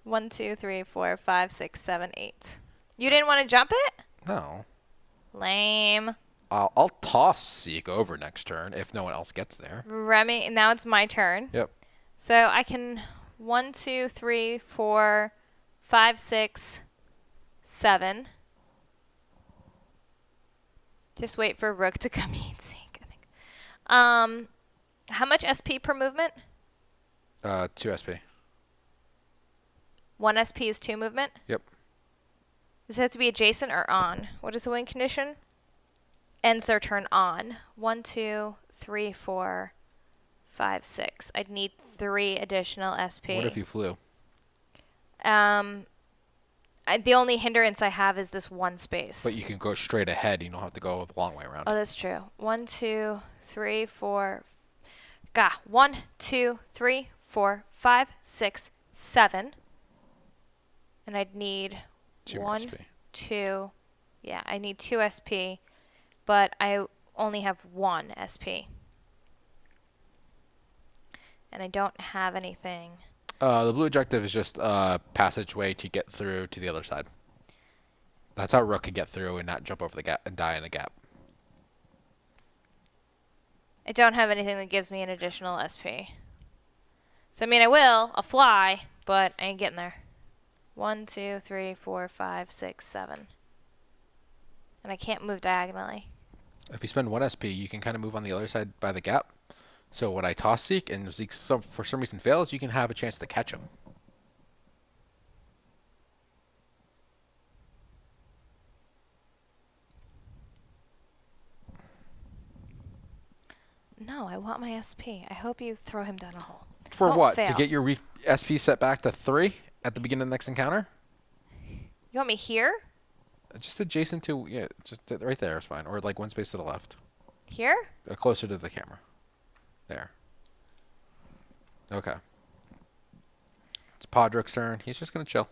1, 2, 3, 4, 5, 6, 7, 8. You didn't want to jump it? No. Lame. I'll toss Zeke over next turn if no one else gets there. Remi, now it's my turn. Yep. So I can 1, 2, 3, 4, 5, 6, 7. Just wait for Rook to come eat Zeke, I think. How much SP per movement? 2 SP. 1 SP is 2 movement? Yep. Does it have to be adjacent or on? What is the win condition? Ends their turn on. 1, 2, 3, 4, 5, 6. I'd need 3 additional SP. What if you flew? The only hindrance I have is this 1 space. But you can go straight ahead. You don't have to go the long way around. Oh, that's true. 1, 2, 3, 4. 1, 2, 3, 4, 5, 6, 7. And I'd need 2 1, SP. 2. Yeah, I need 2 SP, but I only have 1 SP. And I don't have anything. The blue objective is just a passageway to get through to the other side. That's how Rook can get through and not jump over the gap and die in the gap. I don't have anything that gives me an additional SP. So, I mean, I'll fly, but I ain't getting there. 1, 2, 3, 4, 5, 6, 7. And I can't move diagonally. If you spend 1 SP, you can kind of move on the other side by the gap. So when I toss Zeke and Zeke for some reason fails, you can have a chance to catch him. No, I want my SP. I hope you throw him down a hole. For Don't what? fail. To get your SP set back to 3 at the beginning of the next encounter? You want me here? Just adjacent to, yeah, just right there is fine. Or like 1 space to the left. Here? Closer to the camera. There. Okay. It's Podrick's turn. He's just going to chill.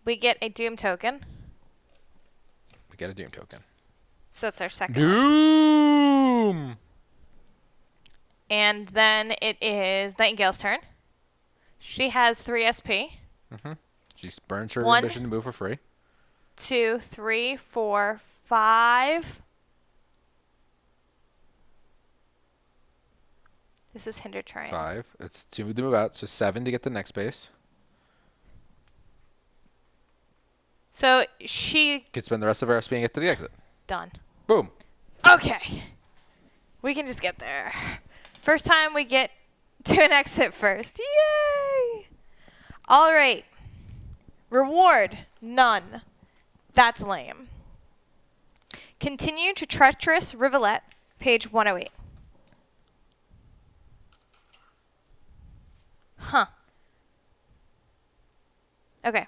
We get a Doom token. We get a Doom token. So that's our second one. Doom! And then it is Nightingale's turn. She has 3 SP. Mm-hmm. She burns her 1, ambition to move for free. 2, 3, 4, 5. This is hinder terrain. 5. It's 2 to move out, so 7 to get the next space. So she Could spend the rest of her SP and get to the exit. done. Boom. Okay. We can just get there. First time we get to an exit first. Yay! All right. Reward, none. That's lame. Continue to Treacherous Rivulet, page 108. Huh. Okay.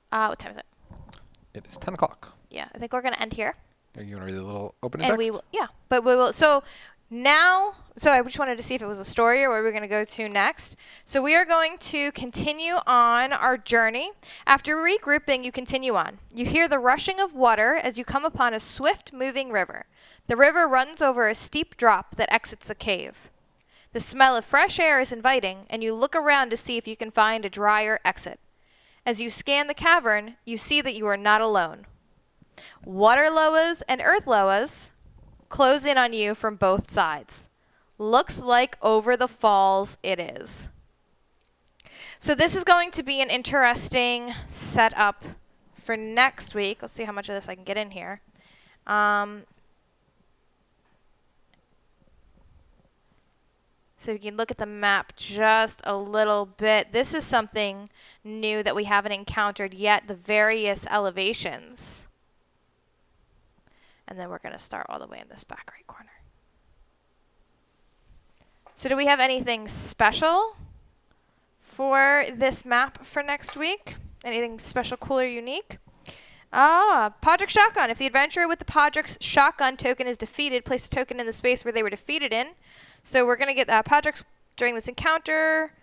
What time is it? It is 10 o'clock. Yeah, I think we're going to end here. Are you want to read the little opening And text? we will, yeah, but we will. So now, so I just wanted to see if it was a story or where we're going to go to next. So we are going to continue on our journey. After regrouping, you continue on. You hear the rushing of water as you come upon a swift moving river. The river runs over a steep drop that exits the cave. The smell of fresh air is inviting, and you look around to see if you can find a drier exit. As you scan the cavern, you see that you are not alone. Water loas and earth loas close in on you from both sides. Looks like over the falls it is. So this is going to be an interesting setup for next week. Let's see how much of this I can get in here. So you can look at the map just a little bit. This is something new that we haven't encountered yet, the various elevations. And then we're going to start all the way in this back right corner. So do we have anything special for this map for next week? Anything special, cool, or unique? Podrick Shotgun. If the adventurer with the Podrick's Shotgun token is defeated, place a token in the space where they were defeated in. So we're going to get Podrick's during this encounter.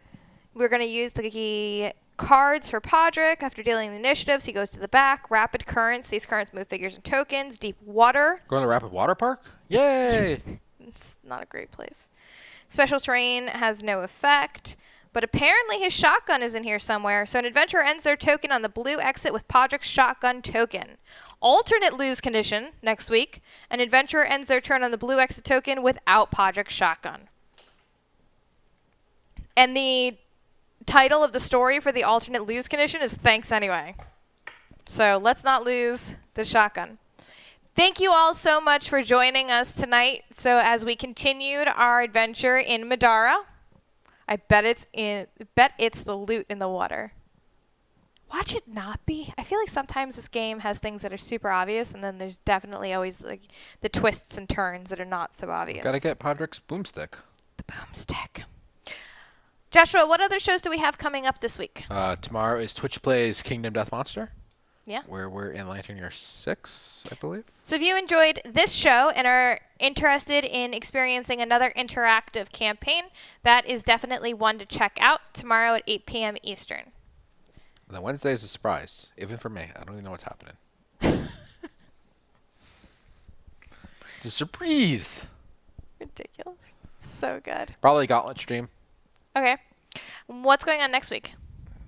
We're going to use the cards for Podrick. After dealing the initiatives, he goes to the back. Rapid currents. These currents move figures and tokens. Deep water. Going to Rapid Water Park? Yay! It's not a great place. Special terrain has no effect. But apparently his shotgun is in here somewhere. So an adventurer ends their token on the blue exit with Podrick's Shotgun token. Alternate lose condition next week. An adventurer ends their turn on the blue exit token without Podrick's Shotgun. And the title of the story for the alternate lose condition is Thanks Anyway. So let's not lose the shotgun. Thank you all so much for joining us tonight. So as we continued our adventure in Middara, I bet it's the loot in the water. Watch it not be. I feel like sometimes this game has things that are super obvious, and then there's definitely always like the twists and turns that are not so obvious. Gotta get Podrick's boomstick. The boomstick. Joshua, what other shows do we have coming up this week? Tomorrow is Twitch Plays Kingdom Death Monster. Yeah. Where we're in Lantern Year 6, I believe. So if you enjoyed this show and are interested in experiencing another interactive campaign, that is definitely one to check out tomorrow at 8 p.m. Eastern. And then Wednesday is a surprise, even for me. I don't even know what's happening. It's a surprise. Ridiculous. So good. Probably Gauntlet stream. Okay. What's going on next week?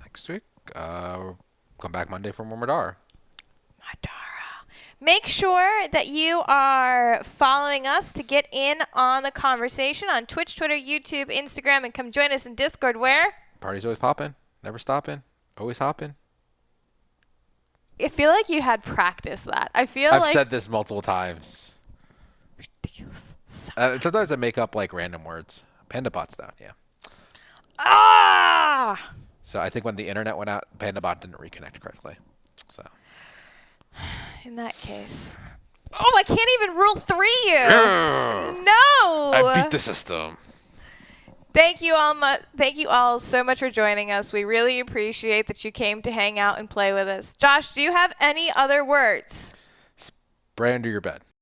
Next week, we'll come back Monday for more Middara. Make sure that you are following us to get in on the conversation on Twitch, Twitter, YouTube, Instagram, and come join us in Discord where? Party's always popping, never stopping, always hopping. I feel like you had practiced that. I've said this multiple times. Ridiculous. Sometimes I make up like random words. PandaBot's down, yeah. Ah! So I think when the internet went out, PandaBot didn't reconnect correctly. So. In that case. Oh, I can't even rule 3 you. No. I beat the system. Thank you all so much for joining us. We really appreciate that you came to hang out and play with us. Josh, do you have any other words? Spray under your bed.